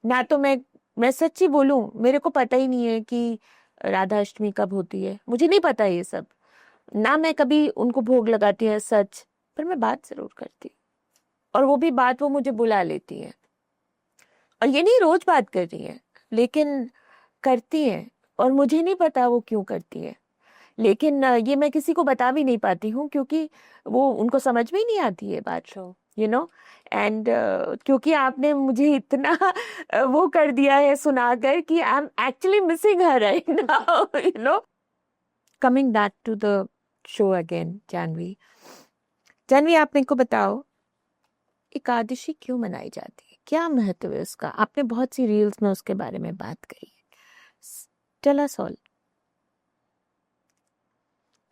ना। तो मैं सच्ची बोलूं, मेरे को पता ही नहीं है कि राधा अष्टमी कब होती है, मुझे नहीं पता ये सब ना। मैं कभी उनको भोग लगाती है सच, पर मैं बात जरूर करती, और वो भी बात वो मुझे बुला लेती है। और ये नहीं रोज बात कर रही है, लेकिन करती है, और मुझे नहीं पता वो क्यों करती है। लेकिन ये मैं किसी को बता भी नहीं पाती हूँ, क्योंकि वो उनको समझ में ही नहीं आती है बात, यू नो। एंड क्योंकि आपने मुझे इतना वो कर दिया है सुनाकर कि I am actually missing her right now, you know. Coming back to the show again, Janvi, आप मेरे को बताओ, एकादशी क्यों मनाई जाती है, क्या महत्व है उसका? आपने बहुत सी रील्स में उसके बारे में बात करी है। Tell us all.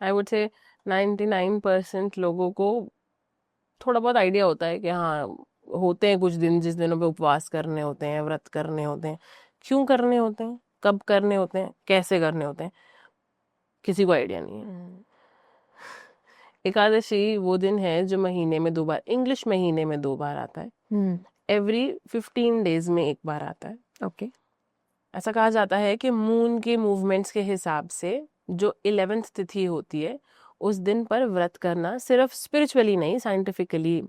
I would say 99% लोगों को थोड़ा बहुत आइडिया होता है कि हाँ, होते हैं कुछ दिन जिस दिनों पे उपवास करने होते हैं, व्रत करने होते हैं। क्यों करने होते हैं, कब करने होते हैं, कैसे करने होते हैं, किसी को आइडिया नहीं है। एकादशी वो दिन है जो महीने में 2 बार, इंग्लिश महीने में 2 बार आता है। एवरी 15 डेज में एक बार आता है। ओके। ऐसा कहा जाता है कि मून के मूवमेंट्स के हिसाब से जो 11th तिथि होती है, उस दिन पर व्रत करना सिर्फ स्पिरिचुअली नहीं, साइंटिफिकली,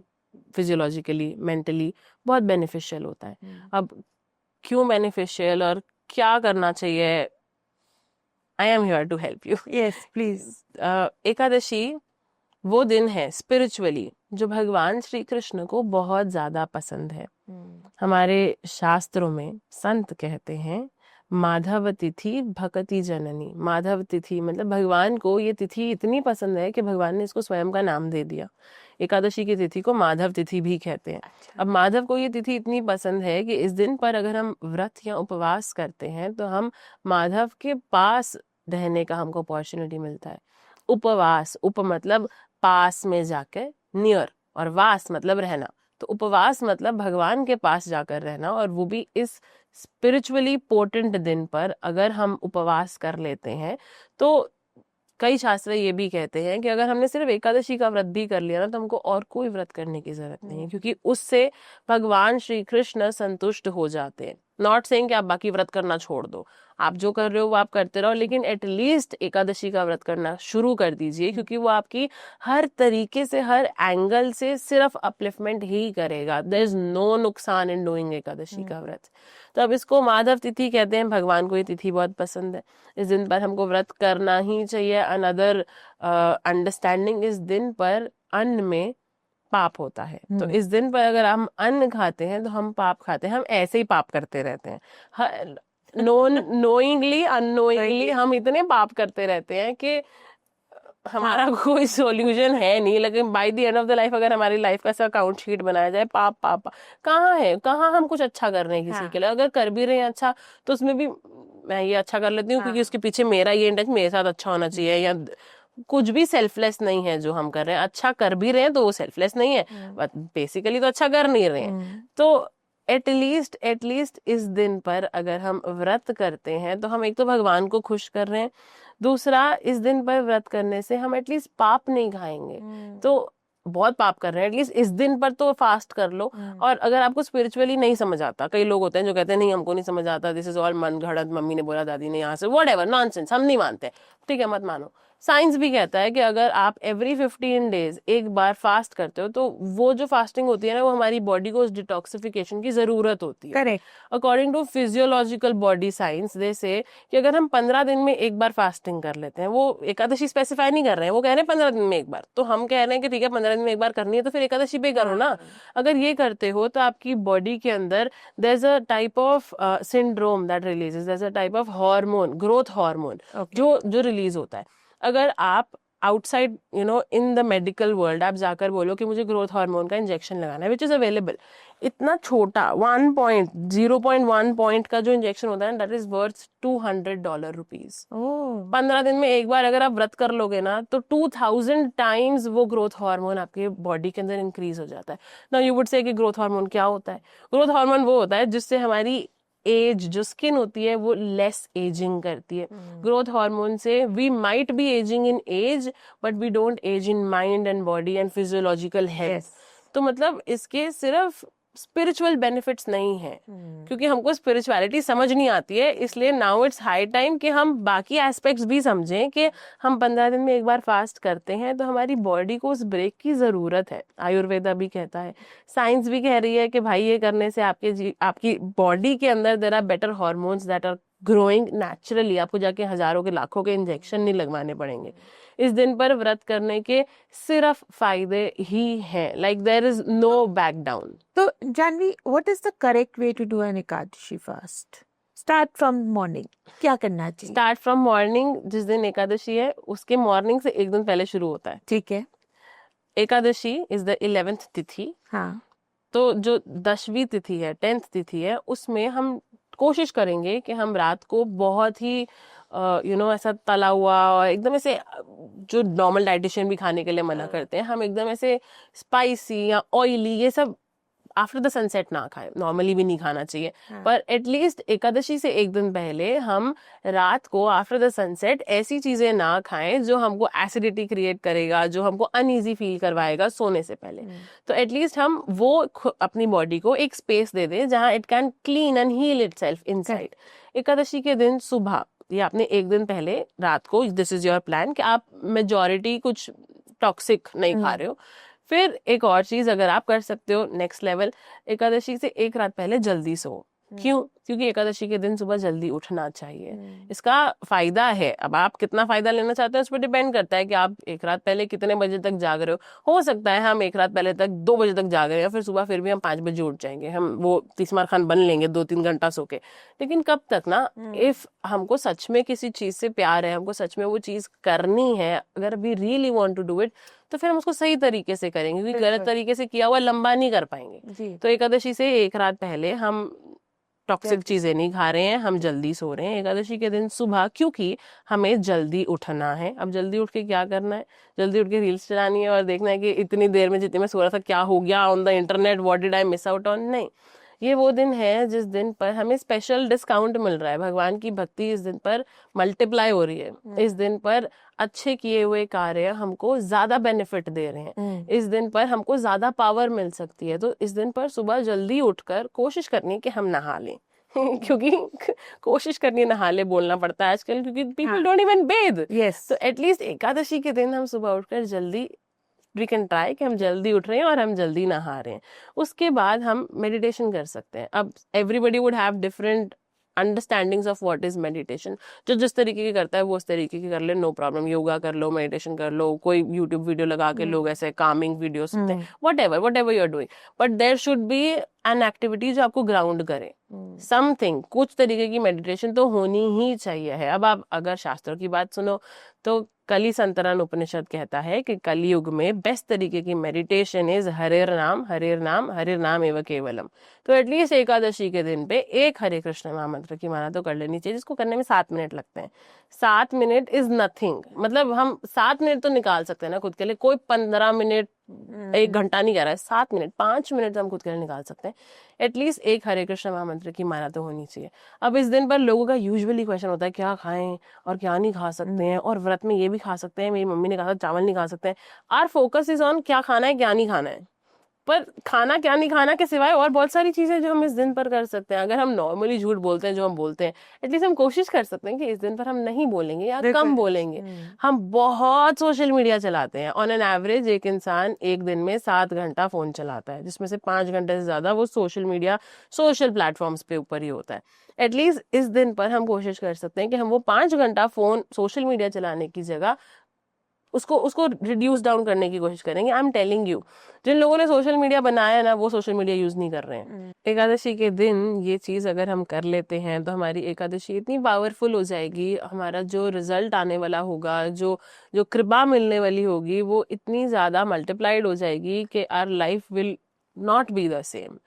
फिजियोलॉजिकली, मेंटली बहुत बेनिफिशियल होता है। अब क्यों बेनिफिशियल और क्या करना चाहिए, I am here to help you. Yes please. Ekadashi वो दिन है स्पिरिचुअली जो भगवान श्री कृष्ण को बहुत ज्यादा पसंद है। हमारे शास्त्रों में संत कहते हैं माधव तिथि भक्ति जननी। माधव तिथि मतलब भगवान को ये तिथि इतनी पसंद है कि भगवान ने इसको स्वयं का नाम दे दिया। एकादशी की तिथि को माधव तिथि भी कहते हैं। अब माधव को ये तिथि इतनी पसंद है कि इस दिन पर अगर हम व्रत या उपवास करते हैं तो हम माधव के पास रहने का हमको अपॉर्चुनिटी मिलता है। उपवास, उप मतलब पास में जाकर, नियर, और वास मतलब रहना। तो उपवास मतलब भगवान के पास जाकर रहना, और वो भी इस स्पिरिचुअली पोर्टेंट दिन पर अगर हम उपवास कर लेते हैं तो कई शास्त्र ये भी कहते हैं कि अगर हमने सिर्फ एकादशी का व्रत भी कर लिया ना तो हमको और कोई व्रत करने की जरूरत नहीं है, क्योंकि उससे भगवान श्री कृष्ण संतुष्ट हो जाते हैं। नॉट सेइंग कि आप बाकी व्रत करना छोड़ दो, आप जो कर रहे हो वो आप करते रहो, लेकिन एटलीस्ट एकादशी का व्रत करना शुरू कर दीजिए, क्योंकि वो आपकी हर तरीके से, हर एंगल से सिर्फ अपलिफ्टमेंट ही करेगा। देयर इज नो नुकसान इन डूइंग एकादशी का व्रत। तो अब इसको माधव तिथि कहते हैं, भगवान को ये तिथि बहुत पसंद है। इस दिन पर हमको व्रत करना ही चाहिए। अनदर अंडरस्टैंडिंग, इस दिन पर अन्न में पाप होता है, तो इस दिन पर अगर हम अन्न खाते हैं तो हम पाप खाते हैं, हम ऐसे ही पाप करते रहते हैं। नोइंगली अननोइंगली हम इतने पाप करते रहते हैं कि हमारा कोई सॉल्यूशन है नहीं। लेकिन by the end of the life अगर हमारी लाइफ का ऐसा अकाउंट शीट बनाया जाए, पाप पाप कहाँ है, कहाँ हम कुछ अच्छा कर रहे हैं किसी के लिए। अगर कर भी रहे हैं अच्छा, तो उसमें भी मैं ये अच्छा कर लेती हूँ क्योंकि उसके पीछे मेरा ये इंटेंशन मेरे साथ अच्छा होना चाहिए, या कुछ भी सेल्फलेस नहीं है जो हम कर रहे हैं। अच्छा कर भी रहे हैं तो वो सेल्फलेस नहीं है, बट बेसिकली तो अच्छा कर नहीं रहे हैं। तो एटलीस्ट इस दिन पर अगर हम व्रत करते हैं तो हम एक तो भगवान को खुश कर रहे हैं, दूसरा इस दिन पर व्रत करने से हम एटलीस्ट पाप नहीं खाएंगे। तो बहुत पाप कर रहे हैं, एटलीस्ट इस दिन पर तो फास्ट कर लो। और अगर आपको स्पिरिचुअली नहीं समझ आता, कई लोग होते हैं जो कहते हैं नहीं हमको नहीं समझ आता, दिस इज ऑल मन घड़त, मम्मी ने बोला, दादी ने यहाँ से, व्हाटएवर नॉनसेंस, हम नहीं मानते। ठीक है, मत मानो। साइंस भी कहता है कि अगर आप एवरी 15 डेज एक बार फास्ट करते हो तो वो जो फास्टिंग होती है ना, वो हमारी बॉडी को उस डिटॉक्सिफिकेशन की जरूरत होती है। Correct. According to physiological body science they say कि अगर हम 15 दिन में एक बार फास्टिंग कर लेते हैं, वो एकादशी स्पेसिफाई नहीं कर रहे हैं, वो कह रहे हैं 15 दिन में एक बार, तो हम कह रहे हैं कि ठीक है 15 दिन में एक बार करनी है तो फिर एकादशी पे करो ना। अगर ये करते हो तो आपकी बॉडी के अंदर there is a type of syndrome that releases, there is a type of hormone, growth hormone, जो रिलीज होता है। अगर आप outside in the medical world आप जाकर बोलो कि मुझे ग्रोथ हार्मोन का इंजेक्शन लगाना है, विच इज अवेलेबल, इतना छोटा 0.1 पॉइंट का जो इंजेक्शन होता है, दैट इज वर्थ $200 रुपीज। 15 दिन में एक बार अगर आप व्रत कर लोगे ना तो 2000 टाइम्स वो ग्रोथ हार्मोन आपके बॉडी के अंदर इंक्रीज हो जाता है। नाउ यू वुड से कि ग्रोथ हार्मोन क्या होता है? ग्रोथ हार्मोन वो होता है जिससे हमारी एज, जो स्किन होती है, वो लेस एजिंग करती है। ग्रोथ हार्मोन से we might be ageing in age, but we don't age in mind and body and physiological health. तो मतलब इसके सिर्फ स्पिरिचुअल बेनिफिट्स नहीं है, क्योंकि हमको स्पिरिचुअलिटी समझ नहीं आती है, इसलिए नाउ इट्स हाई टाइम कि हम बाकी एस्पेक्ट्स भी समझें कि हम 15 दिन में एक बार फास्ट करते हैं तो हमारी बॉडी को उस ब्रेक की जरूरत है। आयुर्वेदा भी कहता है, साइंस भी कह रही है कि भाई ये करने से आपकी बॉडी के अंदर there are better hormones that are growing naturally, आपको जाके हजारों के लाखों के इंजेक्शन नहीं लगवाने पड़ेंगे। इस दिन पर व्रत करने के सिर्फ फायदे ही हैं, like there is no back down. तो Janhvi, what is the correct way to do an Ekadashi fast? Start from morning, क्या करना चाहिए? स्टार्ट फ्रॉम मॉर्निंग, जिस दिन एकादशी है उसके मॉर्निंग से एक दिन पहले शुरू होता है। ठीक है। एकादशी इज द 11th तिथि। हाँ। तो जो 10वीं तिथि है, 10th तिथि है, उसमें हम कोशिश करेंगे कि हम रात को बहुत ही ऐसा तला हुआ और एकदम ऐसे जो नॉर्मल डाइटिशियन भी खाने के लिए मना करते हैं, हम एकदम ऐसे स्पाइसी या ऑयली ये सब आफ्टर द सनसेट ना खाएं। नॉर्मली भी नहीं खाना चाहिए, पर एटलीस्ट एकादशी से एक दिन पहले हम रात को आफ्टर द सनसेट ऐसी चीजें ना खाएं जो हमको एसिडिटी क्रिएट करेगा, जो हमको अनईजी फील करवाएगा सोने से पहले। तो एटलीस्ट हम वो अपनी बॉडी को एक स्पेस दे दें जहां it can clean and heal itself inside. Ekadashi के दिन सुबह या आपने एक दिन पहले रात को, दिस इज योर प्लान कि आप मेजॉरिटी कुछ टॉक्सिक नहीं खा रहे हो। फिर एक और चीज अगर आप कर सकते हो नेक्स्ट लेवल, एकादशी से एक रात पहले जल्दी सो। क्यों? क्योंकि एकादशी के दिन सुबह जल्दी उठना चाहिए। इसका फायदा है, अब आप कितना फायदा लेना चाहते हैं उस पर डिपेंड करता है कि आप एक रात पहले कितने बजे तक जाग रहे हो सकता है हम एक रात पहले तक 2 बजे तक जाग रहे हैं, फिर सुबह फिर भी हम 5 बजे उठ जाएंगे, हम वो तीसमार खान बन लेंगे 2-3 घंटा सो के। लेकिन कब तक ना, इफ हमको सच में किसी चीज से प्यार है, हमको सच में वो चीज करनी है, अगर we really want to do it, तो फिर हम उसको सही तरीके से करेंगे, क्योंकि गलत तरीके से किया हुआ लंबा नहीं कर पाएंगे। तो एकादशी से एक रात पहले हम टॉक्सिक चीजें नहीं खा रहे हैं, हम जल्दी सो रहे हैं एकादशी के दिन सुबह, क्योंकि हमें जल्दी उठना है। अब जल्दी उठ के क्या करना है? जल्दी उठ के रील्स चलानी है और देखना है कि इतनी देर में जितने में सो रहा था क्या हो गया on the internet, what did I miss out on? नहीं, ये वो दिन है जिस दिन पर हमें स्पेशल डिस्काउंट मिल रहा है, भगवान की भक्ति इस दिन पर मल्टीप्लाई हो रही है, इस दिन पर अच्छे किए हुए कार्य हमको ज्यादा बेनिफिट दे रहे हैं, इस दिन पर हमको ज्यादा पावर मिल सकती है। तो इस दिन पर सुबह जल्दी उठकर कोशिश करनी है कि हम नहा लें क्योंकि कोशिश करनी है, नहा ले बोलना पड़ता है आजकल, क्योंकि people don't even bathe. Yes, तो एटलीस्ट एकादशी के दिन हम सुबह उठकर जल्दी, वी कैन ट्राई कि हम जल्दी उठ रहे हैं और हम जल्दी नहा रहे हैं। उसके बाद हम मेडिटेशन कर सकते हैं। अब everybody would have different understandings of what is meditation. जो जिस तरीके की करता है वो उस तरीके की कर ले, नो प्रॉब्लम। योगा कर लो, मेडिटेशन कर लो, कोई यूट्यूब वीडियो लगा के लोग ऐसे कामिंग वीडियो सुनते हैं, whatever you are doing, but there should be an activity जो आपको ग्राउंड करे, समथिंग, कुछ तरीके की मेडिटेशन तो होनी ही चाहिए है। अब आप अगर शास्त्रों की बात सुनो तो कली संतरण उपनिषद कहता है कि कलयुग में बेस्ट तरीके की मेडिटेशन इज हरेर नाम, हरेर नाम, हरेर नाम एवं केवलम। तो एटलीस्ट एकादशी के दिन पे एक हरे कृष्ण महामंत्र की माला तो कर लेनी चाहिए, जिसको करने में 7 मिनट लगते हैं। 7 मिनट इज नथिंग, मतलब हम 7 मिनट तो निकाल सकते हैं ना खुद के लिए। कोई 15 मिनट, 1 घंटा नहीं कह रहा है, 7 मिनट, 5 मिनट हम खुद के लिए निकाल सकते हैं। एटलीस्ट एक हरे कृष्ण महामंत्र की माला तो होनी चाहिए। अब इस दिन पर लोगों का यूजुअली क्वेश्चन होता है क्या खाएं और क्या नहीं खा सकते हैं, और व्रत में ये भी खा सकते हैं, मेरी मम्मी ने कहा था चावल नहीं खा सकते हैं। आवर फोकस इज ऑन क्या खाना है क्या नहीं खाना है, पर खाना क्या नहीं खाना के सिवाय और बहुत सारी चीजें जो हम इस दिन पर कर सकते हैं। अगर हम नॉर्मली झूठ बोलते हैं जो हम बोलते हैं, एटलीस्ट हम कोशिश कर सकते हैं कि इस दिन पर हम नहीं बोलेंगे या कम बोलेंगे। हम बहुत सोशल मीडिया चलाते हैं, ऑन एन एवरेज एक इंसान एक दिन में 7 घंटा फोन चलाता है, जिसमें से 5 घंटे से ज्यादा वो सोशल मीडिया, सोशल प्लेटफॉर्म्स पे ऊपर ही होता है। एटलीस्ट इस दिन पर हम कोशिश कर सकते हैं कि हम वो 5 घंटा फोन सोशल मीडिया चलाने की जगह उसको रिड्यूस डाउन करने की कोशिश करेंगे। आई एम टेलिंग यू, जिन लोगों ने सोशल मीडिया बनाया ना वो सोशल मीडिया यूज नहीं कर रहे हैं। एकादशी के दिन ये चीज अगर हम कर लेते हैं तो हमारी एकादशी इतनी पावरफुल हो जाएगी, हमारा जो रिजल्ट आने वाला होगा, जो जो कृपा मिलने वाली होगी, वो इतनी ज्यादा मल्टीप्लाइड हो जाएगी कि our life will not be the same.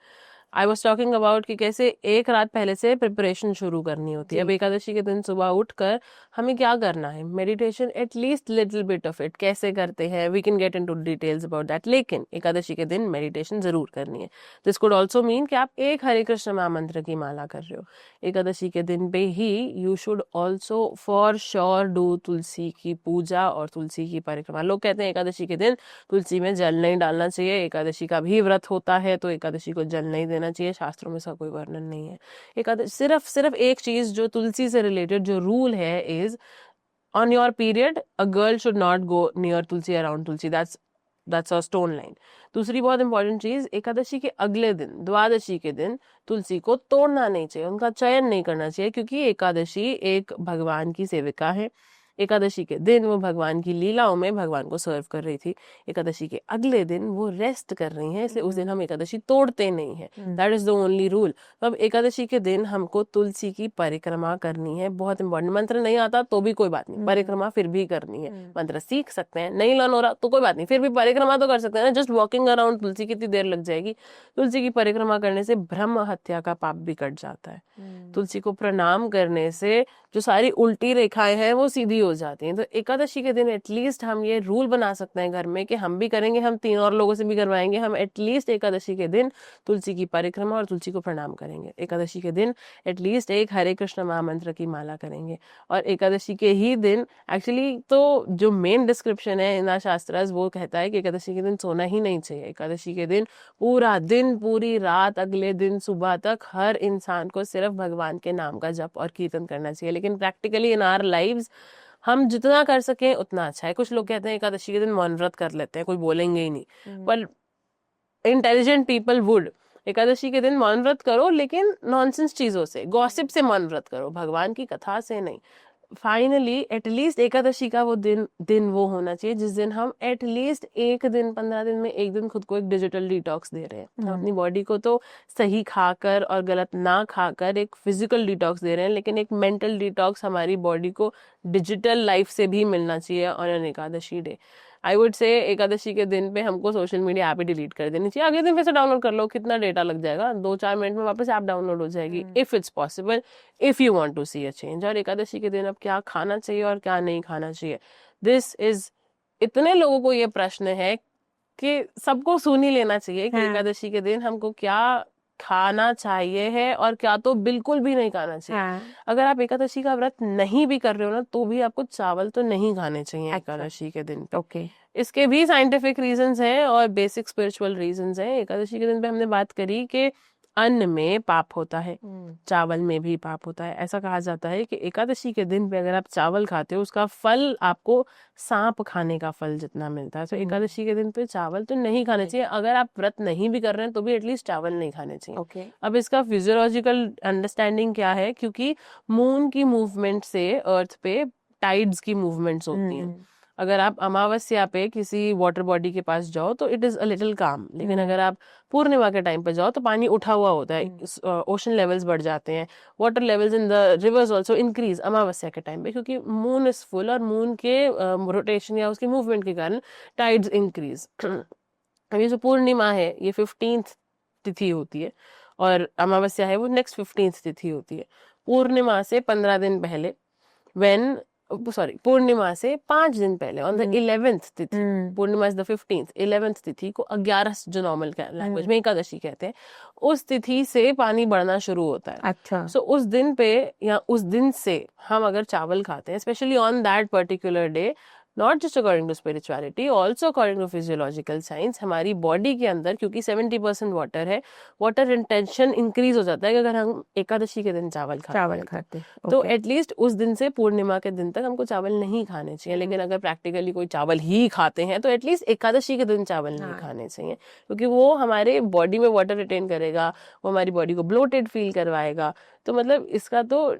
I was talking about कि कैसे एक रात पहले से प्रिपरेशन शुरू करनी होती है। अब एकादशी के दिन सुबह उठकर हमें क्या करना है, meditation, at least little bit of it. कैसे करते हैं, we can get into details about that, लेकिन एकादशी के दिन मेडिटेशन जरूर करनी है। दिस कुड ऑल्सो मीन कि आप एक हरे कृष्ण महामंत्र की माला कर रहे हो। एकादशी के दिन पे ही you should also for sure do तुलसी की पूजा और तुलसी की परिक्रमा। लोग कहते हैं एकादशी के दिन तुलसी में जल नहीं डालना चाहिए, एकादशी का भी व्रत होता है तो एकादशी को जल नहीं देना चाहिए। शास्त्रों में इसका कोई वर्णन नहीं है। एकादशी सिर्फ एक चीज जो तुलसी से रिलेटेड जो रूल है is on your period a girl should not go near Tulsi, around Tulsi, that's a stone line. दूसरी बहुत इंपॉर्टेंट चीज, एकादशी के अगले दिन द्वादशी के दिन तुलसी को तोड़ना नहीं चाहिए, उनका चयन नहीं करना चाहिए, क्योंकि एकादशी एक भगवान की सेविका है। एकादशी के दिन वो भगवान की लीलाओं में भगवान को सर्व कर रही थी, एकादशी के अगले दिन वो रेस्ट कर रही हैं, इसलिए उस दिन हम एकादशी तोड़ते नहीं है। That is the only rule. तो अब एकादशी के दिन हमको तुलसी की परिक्रमा करनी है, बहुत इंपॉर्टेंट। मंत्र नहीं आता तो भी कोई बात नहीं, परिक्रमा फिर भी करनी है। मंत्र सीख सकते हैं, नहीं लर्न हो रहा तो कोई बात नहीं, फिर भी परिक्रमा तो कर सकते हैं ना। जस्ट वॉकिंग अराउंड तुलसी कितनी देर लग जाएगी। तुलसी की परिक्रमा करने से ब्रह्म हत्या का पाप भी कट जाता है। तुलसी को प्रणाम करने से जो सारी उल्टी रेखाएं हैं वो सीधी हो जाती हैं। तो एकादशी के दिन एटलीस्ट हम ये रूल बना सकते हैं घर में कि हम भी करेंगे, हम 3 और लोगों से भी करवाएंगे, हम एटलीस्ट एकादशी के दिन तुलसी की परिक्रमा और तुलसी को प्रणाम करेंगे। एकादशी के दिन एटलीस्ट एक हरे कृष्ण महामंत्र की माला करेंगे। और एकादशी के ही दिन एक्चुअली तो जो मेन डिस्क्रिप्शन है इन शास्त्र वो कहता है कि एकादशी के दिन सोना ही नहीं चाहिए। एकादशी के दिन पूरा दिन, पूरी रात, अगले दिन सुबह तक हर इंसान को सिर्फ भगवान के नाम का जप और कीर्तन करना चाहिए। लेकिन प्रैक्टिकली इन आवर लाइव्स हम जितना कर सकें उतना अच्छा है। कुछ लोग कहते हैं एकादशी के दिन मौन व्रत कर लेते हैं, कोई बोलेंगे ही नहीं, पर इंटेलिजेंट पीपल वुड। एकादशी के दिन मौन व्रत करो, लेकिन नॉनसेंस चीजों से, गॉसिप से मौन व्रत करो, भगवान की कथा से नहीं। फाइनली एटलीस्ट एकादशी का वो दिन वो होना चाहिए जिस दिन हम एटलीस्ट एक दिन, 15 दिन में एक दिन खुद को एक डिजिटल डिटॉक्स दे रहे हैं। हम अपनी बॉडी को तो सही खाकर और गलत ना खाकर एक फिजिकल डिटॉक्स दे रहे हैं, लेकिन एक मेंटल डिटॉक्स हमारी बॉडी को डिजिटल लाइफ से भी मिलना चाहिए on an Ekadashi day. I would से एकादशी के दिन पे हमको सोशल मीडिया ऐप ही डिलीट कर देनी चाहिए। अगले दिन फिर से डाउनलोड कर लो, कितना डेटा लग जाएगा, 2-4 मिनट में वापस ऐप डाउनलोड हो जाएगी, if it's possible, if you want to see a change. और एकादशी के दिन अब क्या खाना चाहिए और क्या नहीं खाना चाहिए, दिस इज, इतने लोगों को ये प्रश्न है कि सबको सुन ही लेना चाहिए कि एकादशी के दिन हमको क्या खाना चाहिए है और क्या तो बिल्कुल भी नहीं खाना चाहिए। हाँ, अगर आप एकादशी का व्रत नहीं भी कर रहे हो ना तो भी आपको चावल तो नहीं खाने चाहिए अच्छा। एकादशी के दिन पे। ओके। इसके भी साइंटिफिक रीजंस हैं और बेसिक स्पिरिचुअल रीजंस हैं। एकादशी के दिन पे हमने बात करी कि अन्न में पाप होता है, चावल में भी पाप होता है। ऐसा कहा जाता है कि एकादशी के दिन पे अगर आप चावल खाते हो उसका फल आपको सांप खाने का फल जितना मिलता है। तो एकादशी के दिन पे चावल तो नहीं खाने चाहिए। अगर आप व्रत नहीं भी कर रहे हैं तो भी एटलीस्ट चावल नहीं खाने चाहिए। ओके। अब इसका फिजियोलॉजिकल अंडरस्टैंडिंग क्या है, क्योंकि मून की मूवमेंट से अर्थ पे टाइड्स की मूवमेंट्स होती हैं। अगर आप अमावस्या पे किसी वाटर बॉडी के पास जाओ तो इट इज अ लिटिल काम, लेकिन अगर आप पूर्णिमा के टाइम पे जाओ तो पानी उठा हुआ होता है, ओशन लेवल्स बढ़ जाते हैं, water levels in the reverse also increase अमावस्या के टाइम पे, क्योंकि मून इज फुल और मून के रोटेशन या उसकी मूवमेंट के कारण टाइड्स इंक्रीज। अब ये जो पूर्णिमा है ये 15th तिथि होती है और अमावस्या है वो नेक्स्ट 15th तिथि होती है। पूर्णिमा से 15 दिन पहले पूर्णिमा से 5 दिन पहले ऑन द 11th तिथि, पूर्णिमा इज द 15th, 11th तिथि को अग्यारस जो नॉर्मल लैंग्वेज में एकादशी कहते हैं, उस तिथि से पानी बढ़ना शुरू होता है। अच्छा। सो उस दिन पे या उस दिन से हम अगर चावल खाते हैं, specially on that particular day, not just according to spirituality, also according to physiological science, हमारी बॉडी के अंदर क्योंकि 70% वाटर है, वाटर इंटेंशन इंक्रीज हो जाता है कि अगर हम एकादशी के दिन चावल खाते हैं तो एटलीस्ट उस दिन से पूर्णिमा के दिन तक हमको चावल नहीं खाने चाहिए। लेकिन अगर प्रैक्टिकली कोई चावल ही खाते हैं तो एटलीस्ट एकादशी के दिन चावल नहीं खाने चाहिए, क्योंकि वो हमारे बॉडी में वाटर रिटेन करेगा, वो हमारी बॉडी को ब्लोटेड फील करवाएगा। तो मतलब इसका तो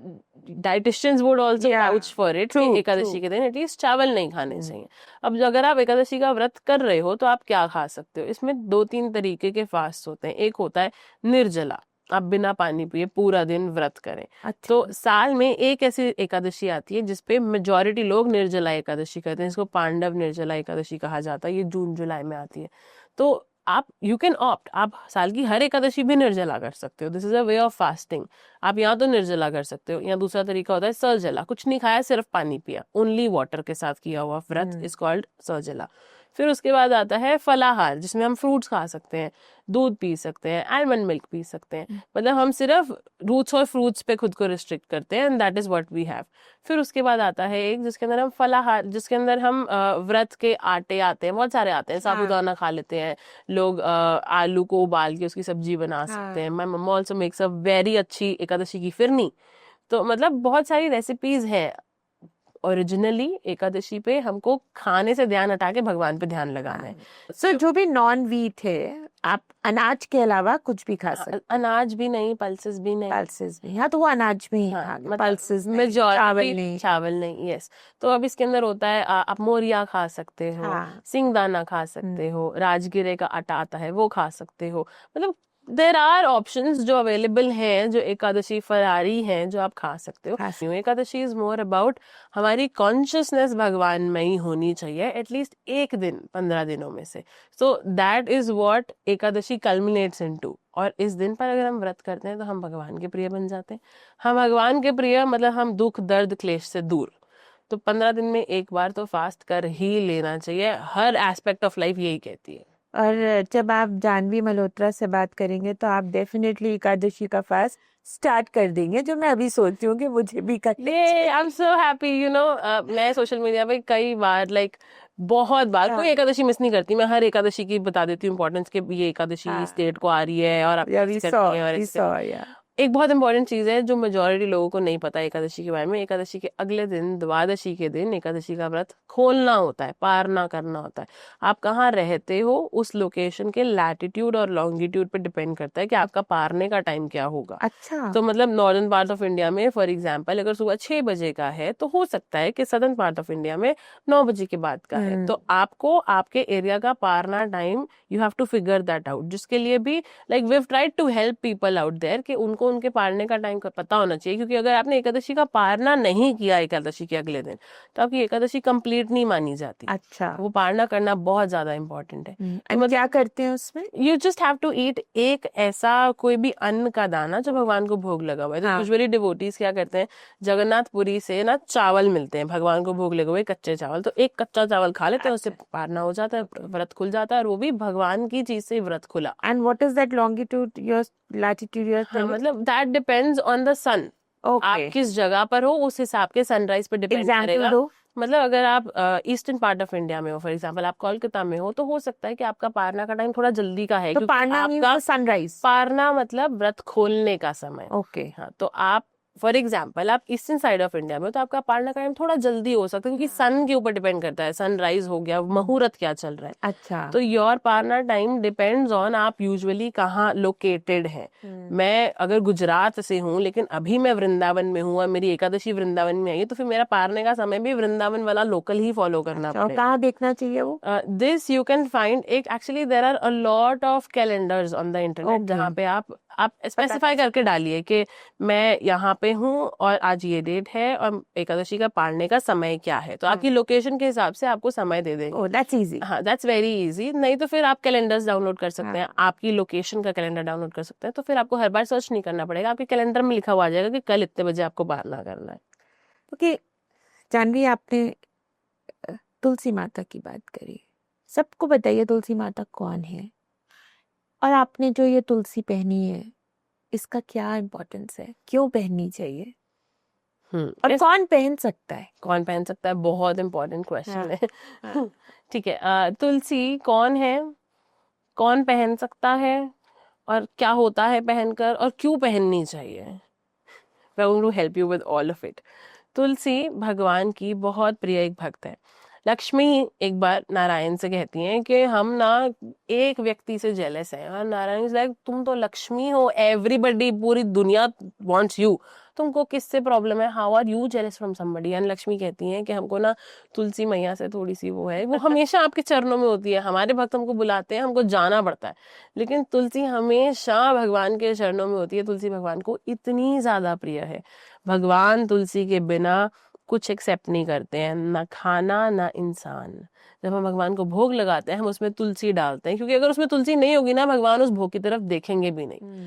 dietitians would also vouch for it कि एकादशी के दिन एटलीस्ट चावल नहीं खाने चाहिए। अब अगर आप एकादशी का व्रत कर रहे हो तो आप क्या खा सकते हो? इसमें 2-3 तरीके के फास्ट होते हैं। एक होता है निर्जला, आप बिना पानी पिए पूरा दिन व्रत करें। तो साल में एक ऐसी एकादशी आती है जिसपे मेजॉरिटी लोग निर्जला एकादशी करते हैं, इसको पांडव निर्जला एकादशी कहा जाता है। ये जून जुलाई में आती है। तो आप यू कैन ऑप्ट, आप साल की हर एकादशी भी निर्जला कर सकते हो। This is a way of fasting. आप या तो निर्जला कर सकते हो या दूसरा तरीका होता है सर्जला, कुछ नहीं खाया सिर्फ पानी पिया, ओनली वाटर के साथ किया हुआ व्रत इज कॉल्ड सर्जला। फिर उसके बाद आता है फलाहार, जिसमें हम फ्रूट्स खा सकते हैं, दूध पी सकते हैं, आलमंड मिल्क पी सकते हैं। मतलब हम सिर्फ रूट्स और फ्रूट्स पे खुद को रिस्ट्रिक्ट करते हैं, and that is what we have. फिर उसके बाद आता है एक जिसके अंदर हम फलाहार, जिसके अंदर हम व्रत के आटे आते हैं, बहुत सारे आते हैं, साबूदाना खा लेते हैं लोग, आलू को उबाल के उसकी सब्जी बना सकते हैं। My mama also makes a very अच्छी एकादशी की फिरनी। तो मतलब बहुत सारी रेसिपीज हैं। ओरिजिनली एकादशी पे हमको खाने से ध्यान हटा के भगवान पे ध्यान लगाना है। सो जो भी नॉन वीट है, आप अनाज के अलावा कुछ भी खा सकते हैं? अनाज भी नहीं, पल्सेस भी नहीं। पल्सेस भी, हाँ, तो वो अनाज में ही खा गए, पल्सेस में चावल नहीं, यस। तो अब इसके अंदर होता है आप मोरिया खा सकते हो, सिंगदाना खा सकते हो, राजगिरे का आटा आता है वो खा सकते हो। मतलब देर आर ऑप्शंस जो अवेलेबल हैं, जो एकादशी फरारी हैं, जो आप खा सकते हो। एकादशी इज मोर अबाउट हमारी कॉन्शियसनेस भगवान में ही होनी चाहिए एटलीस्ट एक दिन 15 दिनों में से। So that is what Ekadashi कल्मिनेट्स into. और इस दिन पर अगर हम व्रत करते हैं तो हम भगवान के प्रिय बन जाते हैं। हम भगवान के प्रिय मतलब हम दुख दर्द क्लेश से दूर। तो 15 दिन में एक बार तो फास्ट कर ही लेना चाहिए, हर एस्पेक्ट ऑफ लाइफ यही कहती है। और जब आप जानवी मल्होत्रा से बात करेंगे तो आप डेफिनेटली एकादशी का फास्ट स्टार्ट कर देंगे, जो मैं अभी सोचती हूँ कि मुझे भी करना चाहिए। I am so happy, you know. मैं सोशल मीडिया पे कई बार बहुत बार कोई एकादशी मिस नहीं करती, मैं हर एकादशी की बता देती हूँ इंपॉर्टेंस के ये एकादशी स्टेट को आ रही है और आप करती हैं। और एक बहुत इंपॉर्टेंट चीज है जो मेजॉरिटी लोगों को नहीं पता एकादशी के बारे में। एकादशी के अगले दिन, द्वादशी के दिन, एकादशी का व्रत खोलना होता है, पारना करना होता है। आप कहाँ रहते हो उस लोकेशन के लैटिट्यूड और लॉन्गिट्यूड पे डिपेंड करता है कि आपका पारने का टाइम क्या होगा। अच्छा। तो मतलब नॉर्दर्न पार्ट ऑफ इंडिया में फॉर एग्जाम्पल अगर सुबह 6 बजे का है तो हो सकता है कि सदर्न पार्ट ऑफ इंडिया में 9 बजे के बाद का है। तो आपको आपके एरिया का पारना time you have to figure that out, जिसके लिए भी we have tried to help people out there कि उनको उनके पारने का टाइम पता होना चाहिए। क्योंकि अगर आपने एकादशी का पारना नहीं किया एकादशी के अगले दिन तो आपकी एकादशी कंप्लीट नहीं मानी जाती। अच्छा। वो पारना करना बहुत ज्यादा इंपॉर्टेंट है। तो मतलब क्या करते हैं उसमें? You just have to eat एक ऐसा कोई भी अन्न का दाना जो भगवान को भोग लगा हुआ है। तो यूजुअली डिवोटीज क्या करते हैं, जगन्नाथपुरी से ना चावल मिलते हैं भगवान को भोग लगे हुए कच्चे चावल, तो एक कच्चा चावल खा लेते हैं, उससे पारना हो जाता है, व्रत खुल जाता है। और वो भी भगवान की चीज से व्रत खुला। And what is that longitude you are latitude हाँ, मतलब that depends on the sun. आप ओके, किस जगह पर हो उस हिसाब के सनराइज पर डिपेंड एग्जाम्पल करेगा। दो। मतलब अगर आप ईस्टर्न पार्ट ऑफ इंडिया में हो, फॉर एग्जांपल आप कोलकाता में हो, तो हो सकता है कि आपका पारना का टाइम थोड़ा जल्दी का है, तो क्योंकि पारना आपका मीन्स सनराइज। पारना मतलब व्रत खोलने का समय। ओके, हाँ, तो आप फॉर एग्जाम्पल आप ईस्टर्न साइड ऑफ इंडिया में हो, तो आपका पारना का टाइम थोड़ा जल्दी हो सकता है, क्योंकि सन के ऊपर डिपेंड करता है, सनराइज हो गया, मुहूर्त क्या चल रहा है। अच्छा। तो योर पारना टाइम डिपेंड्स ऑन आप यूजुअली कहाँ लोकेटेड हैं। मैं अगर गुजरात से हूँ लेकिन अभी मैं वृंदावन में हूँ और मेरी एकादशी वृंदावन में आई है, तो फिर मेरा पारने का समय भी वृंदावन वाला लोकल ही फॉलो करना अच्छा, और पड़ेगा। कहाँ देखना चाहिए वो? दिस यू कैन फाइंड, एक actually there are a lot of calendars on the internet, Okay. जहाँ पे आप स्पेसिफाई करके डालिए कि मैं यहाँ पे हूँ और आज ये डेट है और एकादशी का पारने का समय क्या है, तो आपकी लोकेशन के हिसाब से आपको समय दे देंगे। ओह, दैट्स इजी। हाँ, दैट्स वेरी इजी। नहीं तो फिर आप कैलेंडर्स डाउनलोड कर सकते हैं, आपकी लोकेशन का कैलेंडर डाउनलोड कर सकते हैं, तो फिर आपको हर बार सर्च नहीं करना पड़ेगा, आपके कैलेंडर में लिखा हुआ आ जाएगा कि कल इतने बजे आपको पारना करना है। ओके, जानवी, आपने तुलसी माता की बात करी। सबको बताइए तुलसी माता कौन है, और आपने जो ये तुलसी पहनी है इसका क्या इम्पोर्टेंस है, क्यों पहननी चाहिए, और कौन पहन सकता है? कौन पहन सकता है, बहुत इंपॉर्टेंट क्वेश्चन है। हाँ। ठीक है, तुलसी कौन है, कौन पहन सकता है, और क्या होता है पहनकर, और क्यों पहननी चाहिए। I want to help you with all of it. तुलसी भगवान की बहुत प्रिय एक भक्त है। लक्ष्मी एक बार नारायण से कहती हैं कि हम ना एक व्यक्ति से जेलस हैं, और नारायण इज लाइक तुम तो लक्ष्मी हो, एवरीबडी, पूरी दुनिया वांट्स यू, तुमको किससे प्रॉब्लम है, how are you jealous from somebody. And Lakshmi कहती हैं कि हमको ना तुलसी मैया से थोड़ी सी वो है, वो हमेशा आपके चरणों में होती है, हमारे भक्त हमको बुलाते हैं, हमको जाना पड़ता है, लेकिन तुलसी हमेशा भगवान के चरणों में होती है। तुलसी भगवान को इतनी ज्यादा प्रिय है, भगवान तुलसी के बिना कुछ एक्सेप्ट नहीं करते हैं, ना खाना ना इंसान। जब हम भगवान को भोग लगाते हैं हम उसमें तुलसी डालते हैं, क्योंकि अगर उसमें तुलसी नहीं होगी ना, भगवान उस भोग की तरफ देखेंगे भी नहीं।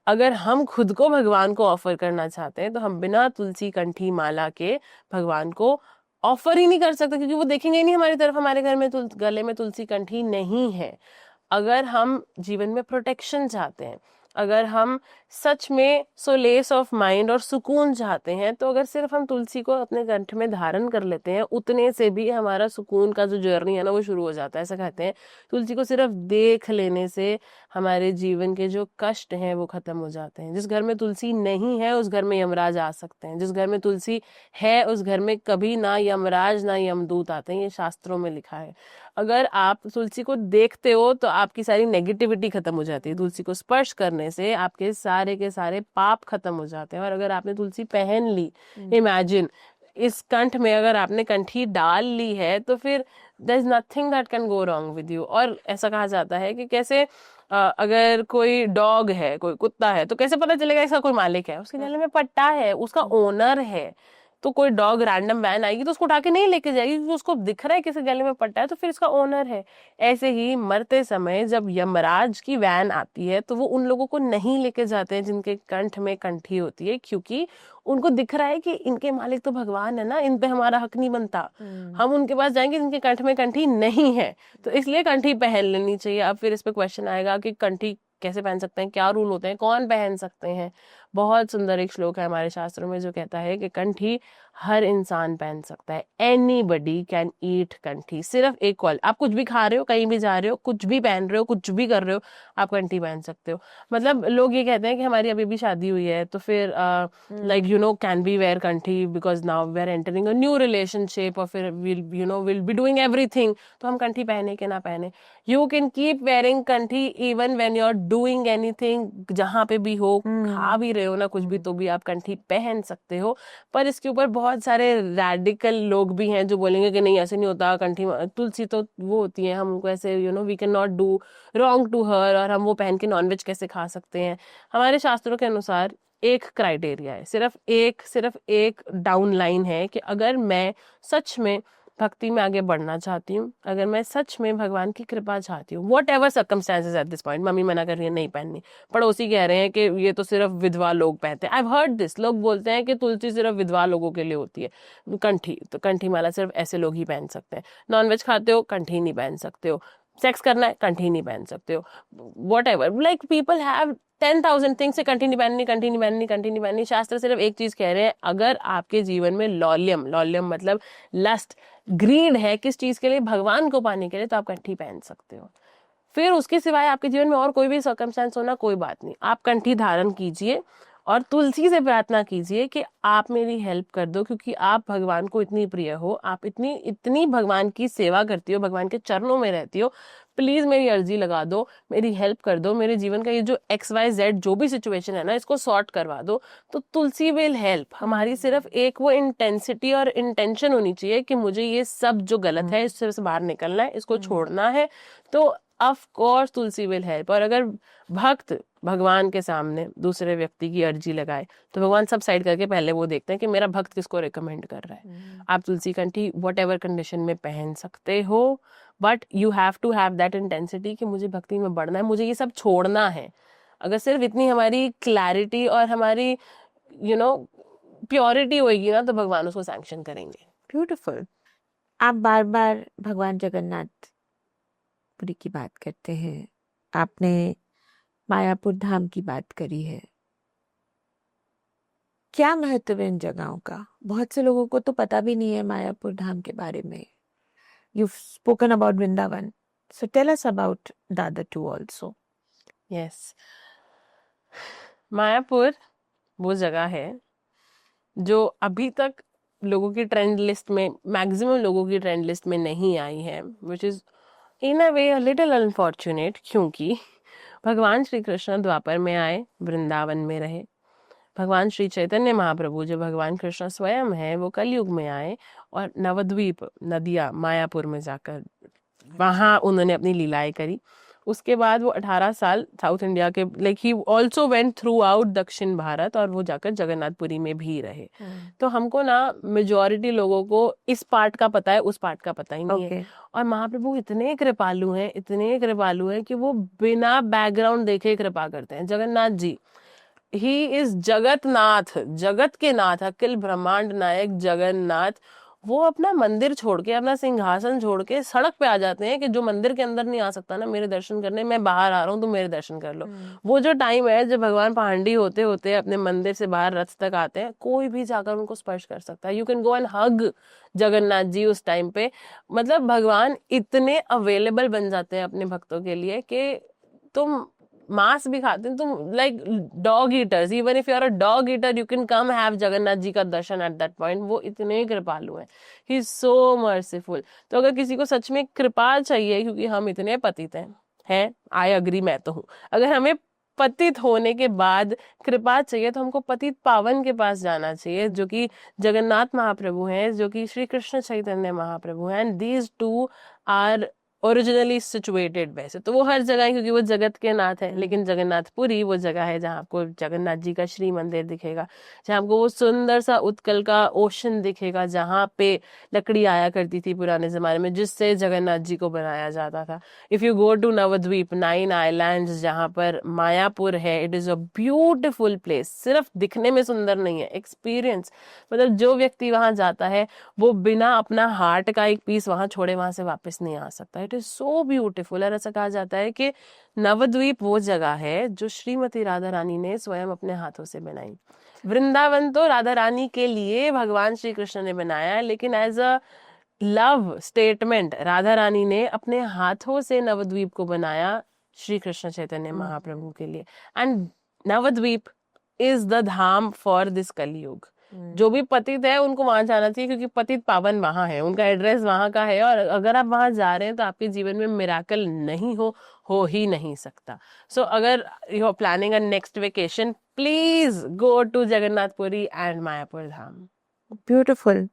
अगर हम खुद को भगवान को ऑफर करना चाहते हैं तो हम बिना तुलसी कंठी माला के भगवान को ऑफर ही नहीं कर सकते, क्योंकि वो देखेंगे ही नहीं हमारी तरफ, हमारे घर में गले में तुलसी कंठी नहीं है। अगर हम जीवन में प्रोटेक्शन चाहते हैं, अगर हम सच में सोलेस ऑफ माइंड और सुकून चाहते हैं, तो अगर सिर्फ हम तुलसी को अपने कंठ में धारण कर लेते हैं, उतने से भी हमारा सुकून का जो जर्नी है ना वो शुरू हो जाता है। ऐसा कहते हैं तुलसी को सिर्फ देख लेने से हमारे जीवन के जो कष्ट हैं वो खत्म हो जाते हैं। जिस घर में तुलसी नहीं है उस घर में यमराज आ सकते हैं, जिस घर में तुलसी है उस घर में कभी ना यमराज ना यमदूत आते हैं, ये शास्त्रों में लिखा है। अगर आप तुलसी को देखते हो तो आपकी सारी नेगेटिविटी खत्म हो जाती है, तुलसी को स्पर्श करने से आपके सारे के सारे पाप खत्म हो जाते हैं। और अगर आपने तुलसी पहन ली, इमेजिन इस कंठ में अगर आपने कंठी डाल ली है, तो फिर there is nothing that can go wrong with you. और ऐसा कहा जाता है कि कैसे अगर कोई डॉग है, कोई कुत्ता है, तो कैसे पता चलेगा इसका कोई मालिक है, उसके गले में पट्टा है, उसका ओनर है। तो कोई डॉग रैंडम वैन आएगी तो उसको उठा के नहीं लेके जाएगी, क्योंकि उसको दिख रहा है किसी गले में पट्टा है, तो फिर इसका ओनर है। ऐसे ही मरते समय जब यमराज की वैन आती है तो वो उन लोगों को नहीं लेके जाते हैं जिनके कंठ में कंठी होती है, क्योंकि उनको दिख रहा है कि इनके मालिक तो भगवान है ना, इन पे हमारा हक नहीं बनता, हम उनके पास जाएंगे जिनके कंठ में कंठी नहीं है। तो इसलिए कंठी पहन लेनी चाहिए। अब फिर इस पे क्वेश्चन आएगा कि कंठी कैसे पहन सकते हैं, क्या रूल होते हैं, कौन पहन सकते हैं। बहुत सुंदर एक श्लोक है हमारे शास्त्रों में जो कहता है कि कंठी हर इंसान पहन सकता है, एनीबडी कैन ईट कंठी। सिर्फ एक कॉल, आप कुछ भी खा रहे हो, कहीं भी जा रहे हो, कुछ भी पहन रहे हो, कुछ भी कर रहे हो, आप कंठी पहन सकते हो। मतलब लोग ये कहते हैं कि हमारी अभी भी शादी हुई है तो फिर like you know can we wear kanthi because now we are entering a new relationship, और फिर विल बी डूइंग एवरीथिंग, तो हम कंठी पहने कि ना पहने। You can keep wearing kanthi even when you are doing anything, जहां पे भी हो, खा भी रहे हो ना कुछ भी, तो भी आप कंठी पहन सकते हो। पर इसके ऊपर बहुत सारे रैडिकल लोग भी हैं जो बोलेंगे कि नहीं ऐसे नहीं होता, कंठी तुलसी तो वो होती है, हमको ऐसे you know we can not do wrong to her, और हम वो पहन के नॉनवेज कैसे खा सकते हैं। हमारे शास्त्रों के अनुसार एक क्राइटेरिया है, सिर्फ एक डाउन लाइन है कि अगर मैं सच में भक्ति में आगे बढ़ना चाहती हूँ, अगर मैं सच में भगवान की कृपा चाहती हूँ, what ever circumstances eight this point, mummy मना कर रही है नहीं पहननी, पड़ोसी कह रहे हैं कि ये तो सिर्फ विधवा लोग पहनते हैं, आई हर्ड दिस, लोग बोलते हैं कि तुलसी सिर्फ विधवा लोगों के लिए होती है, कंठी तो कंठी माला सिर्फ ऐसे लोग ही पहन सकते हैं, नॉनवेज खाते हो कंठी नहीं पहन सकते हो, सेक्स करना है कंठी नहीं पहन सकते हो, what ever, like people have 10,000 things से कंठी नहीं पहननी, कंठी नहीं पहननी, कंठी नहीं पहननी। शास्त्र सिर्फ एक चीज कह रहे हैं, अगर आपके जीवन में लॉल्यम, लॉल्यम मतलब लस्ट, ग्रीड है किस चीज के लिए, भगवान को पाने के लिए, तो आप कंठी पहन सकते हो। फिर उसके सिवाय आपके जीवन में और कोई भी सर्कमस्टेंस होना कोई बात नहीं, आप कंठी धारण कीजिए और तुलसी से प्रार्थना कीजिए कि आप मेरी हेल्प कर दो, क्योंकि आप भगवान को इतनी प्रिय हो, आप इतनी इतनी भगवान की सेवा करती हो, भगवान के चरणों में रहती हो, प्लीज मेरी अर्जी लगा दो, मेरी हेल्प कर दो, मेरे जीवन का ये जो XYZ जो भी सिचुएशन है ना, इसको सॉर्ट करवा दो। तो तुलसी विल हेल्प। हमारी सिर्फ एक वो इंटेंसिटी और इंटेंशन होनी चाहिए कि मुझे ये सब जो गलत है इससे बाहर निकलना है, इसको छोड़ना है, तो of course Tulsi will help. और अगर भक्त भगवान के सामने दूसरे व्यक्ति की अर्जी लगाए तो भगवान सब साइड करके पहले वो देखते हैं कि मेरा भक्त किसको रिकमेंड कर रहा है। आप तुलसी कंठी वट एवर कंडीशन में पहन सकते हो, but you have to have that intensity कि मुझे भक्ति में बढ़ना है, मुझे ये सब छोड़ना है। अगर सिर्फ इतनी हमारी क्लैरिटी और हमारी प्योरिटी होगी ना, तो भगवान उसको सैंक्शन करेंगे। ब्यूटिफुल। आप बार बार भगवान जगन्नाथ पुरी की बात करते हैं, आपने मायापुर धाम की बात करी है। क्या महत्व है इन जगहों का? बहुत से लोगों को तो पता भी नहीं है मायापुर धाम के बारे में। You've spoken about Vrindavan, so tell us about the other two also. Yes, Mayapur वो जगह है जो अभी तक लोगों की ट्रेंड लिस्ट में, मैक्सिमम लोगों की ट्रेंड लिस्ट में नहीं आई है, which is in a way a little unfortunate, क्योंकि भगवान श्री कृष्ण द्वापर में आए, वृंदावन में रहे। भगवान श्री चैतन्य महाप्रभु जो भगवान कृष्ण स्वयं है, वो कलयुग में आए और नवद्वीप नदिया मायापुर में जाकर वहाँ उन्होंने अपनी लीलाएं करी। उसके बाद वो 18 साल साउथ इंडिया के, like he also went through out दक्षिण भारत, और वो जाकर जगन्नाथपुरी में भी रहे। तो हमको ना मेजॉरिटी लोगों को इस पार्ट का पता है, उस पार्ट का पता ही नहीं है। और महाप्रभु इतने कृपालु हैं, इतने कृपालु हैं कि वो बिना बैकग्राउंड देखे कृपा करते हैं। जगन्नाथ जी, ही इज जगतनाथ, जगत के नाथ, अखिल ब्रह्मांड नायक जगन्नाथ। वो अपना मंदिर छोड़ के, अपना सिंहासन छोड़ के सड़क पे आ जाते हैं कि जो मंदिर के अंदर नहीं आ सकता ना मेरे दर्शन करने, मैं बाहर आ रहा हूँ, तुम मेरे दर्शन कर लो। वो जो टाइम है जब भगवान पहाड़ी होते होते अपने मंदिर से बाहर रथ तक आते हैं, कोई भी जाकर उनको स्पर्श कर सकता है। You can go and hug Jagannath ji उस टाइम पे। मतलब भगवान इतने अवेलेबल बन जाते हैं अपने भक्तों के लिए कि तुम मांस भी खाते हैं, तुम like dog eaters, even if you are a dog eater you can come have Jagannath ji का दर्शन एट दैट पॉइंट। वो इतने कृपालु हैं, ही इज सो मर्सीफुल। तो अगर किसी को सच में कृपा चाहिए, क्योंकि हम इतने पतित हैं, आई अग्री, मैं तो हूँ, अगर हमें पतित होने के बाद कृपा चाहिए तो हमको पतित पावन के पास जाना चाहिए, जो कि जगन्नाथ महाप्रभु हैं, जो कि श्री कृष्ण चैतन्य महाप्रभु हैं। And these two are originally situated. वैसे तो वो हर जगह है क्योंकि वो जगत के नाथ है, लेकिन जगन्नाथपुरी वो जगह है जहाँ आपको जगन्नाथ जी का श्री मंदिर दिखेगा, जहाँ आपको वो सुंदर सा उत्कल का ओशन दिखेगा, जहाँ पे लकड़ी आया करती थी पुराने जमाने में, जिससे जगन्नाथ जी को बनाया जाता था। If you go to Navadwip, 9 islands जहाँ पर मायापुर है, it is a beautiful place. सिर्फ दिखने में सुंदर नहीं है, एक्सपीरियंस, मतलब जो व्यक्ति वहां जाता है वो बिना अपना हार्ट का एक पीस वहां छोड़े वहां से वापस नहीं आ सकता। It is so beautiful. और ऐसा कहा जाता है कि नवद्वीप वो जगह है जो श्रीमती राधा रानी ने स्वयं अपने हाथों से बनाई। वृंदावन तो राधा रानी के लिए भगवान श्री कृष्ण ने बनाया है, लेकिन as a love statement Radha Rani ने अपने हाथों से नवद्वीप को बनाया श्री कृष्ण चैतन्य महाप्रभु के लिए। And Navadwip is the dham for this Kalyug. जो भी पतित है उनको वहां जाना चाहिए, क्योंकि पतित पावन वहां है, उनका एड्रेस वहां का है। और अगर आप वहां जा रहे हैं तो आपके जीवन में मिराकल नहीं हो ही नहीं सकता। सो अगर you are planning a next vacation, please go to Jagannathpuri and Mayapur dham. Beautiful.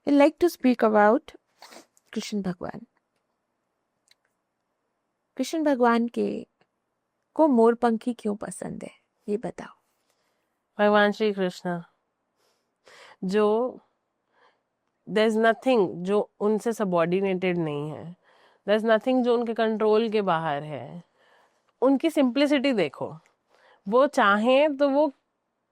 I'd like to speak about Krishna Bhagwan. Krishna भगवान को मोरपंखी क्यों पसंद है, ये बताओ। भगवान श्री कृष्ण जो देयर इज नथिंग जो उनसे सबऑर्डिनेटेड नहीं है, देयर इज नथिंग जो उनके कंट्रोल के बाहर है। उनकी सिंप्लिसिटी देखो, वो चाहें तो वो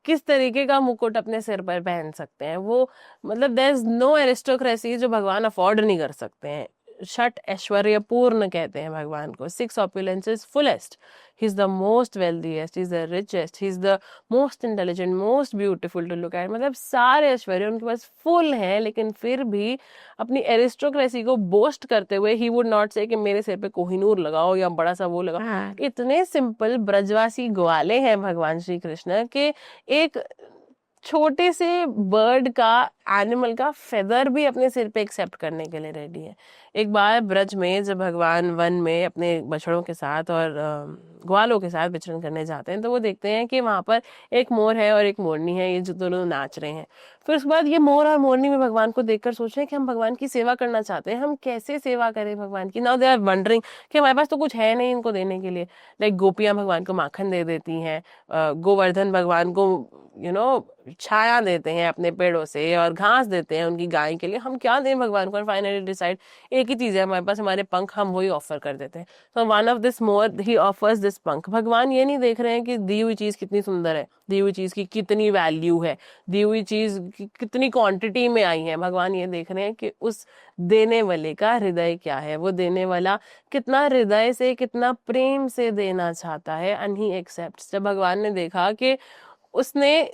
किस तरीके का मुकुट अपने सिर पर पहन सकते हैं। वो मतलब देयर इज नो एरिस्टोक्रेसी जो भगवान अफोर्ड नहीं कर सकते हैं। षट ऐश्वर्य पूर्ण कहते हैं भगवान को. 6 opulences fullest. He is the most wealthiest, he is the richest, he is the most intelligent, most beautiful to look at. मतलब सारे ऐश्वर्य उनके पास फुल हैं, लेकिन फिर भी अपनी एरिस्टोक्रेसी को बोस्ट करते हुए ही वुड नॉट से कि मेरे सिर पे कोहिनूर लगाओ या बड़ा सा वो लगाओ. हाँ. इतने सिंपल ब्रजवासी ग्वाले हैं भगवान श्री कृष्ण के एक छोटे से बर्ड का, एनिमल का फेदर भी अपने सिर पे एक्सेप्ट करने के लिए रेडी है. एक बार ब्रज में जब भगवान वन में अपने बछड़ों के साथ और ग्वालों के साथ विचरण करने जाते हैं, तो वो देखते हैं कि वहां पर एक मोर है और एक मोरनी है, ये जो दोनों नाच रहे हैं. फिर उसके बाद ये मोर और मोरनी में भगवान को देखकर सोच रहे हैं कि हम भगवान की सेवा करना चाहते हैं, हम कैसे सेवा करें भगवान की. नाउ दे आर वंडरिंग कि हमारे पास तो कुछ है नहीं इनको देने के लिए. लाइक गोपियां भगवान को माखन दे देती हैं, गोवर्धन भगवान को छाया देते हैं अपने पेड़ों से और घास देते हैं उनकी गाय के लिए. हम क्या दें भगवान को? फाइनली डिसाइड एक ही चीज है हमारे पास, हमारे पंख, हम वही ऑफर कर देते हैं. So one of this more he offers this पंख. भगवान ये नहीं देख रहे हैं कि दी हुई चीज कितनी सुंदर है, दी हुई चीज की कितनी वैल्यू है, दी हुई चीज कितनी क्वांटिटी में आई है. भगवान ये देख रहे हैं कि उस देने वाले का हृदय क्या है, वो देने वाला कितना हृदय से, कितना प्रेम से देना चाहता है. And he accepts. जब भगवान ने देखा कि उसने,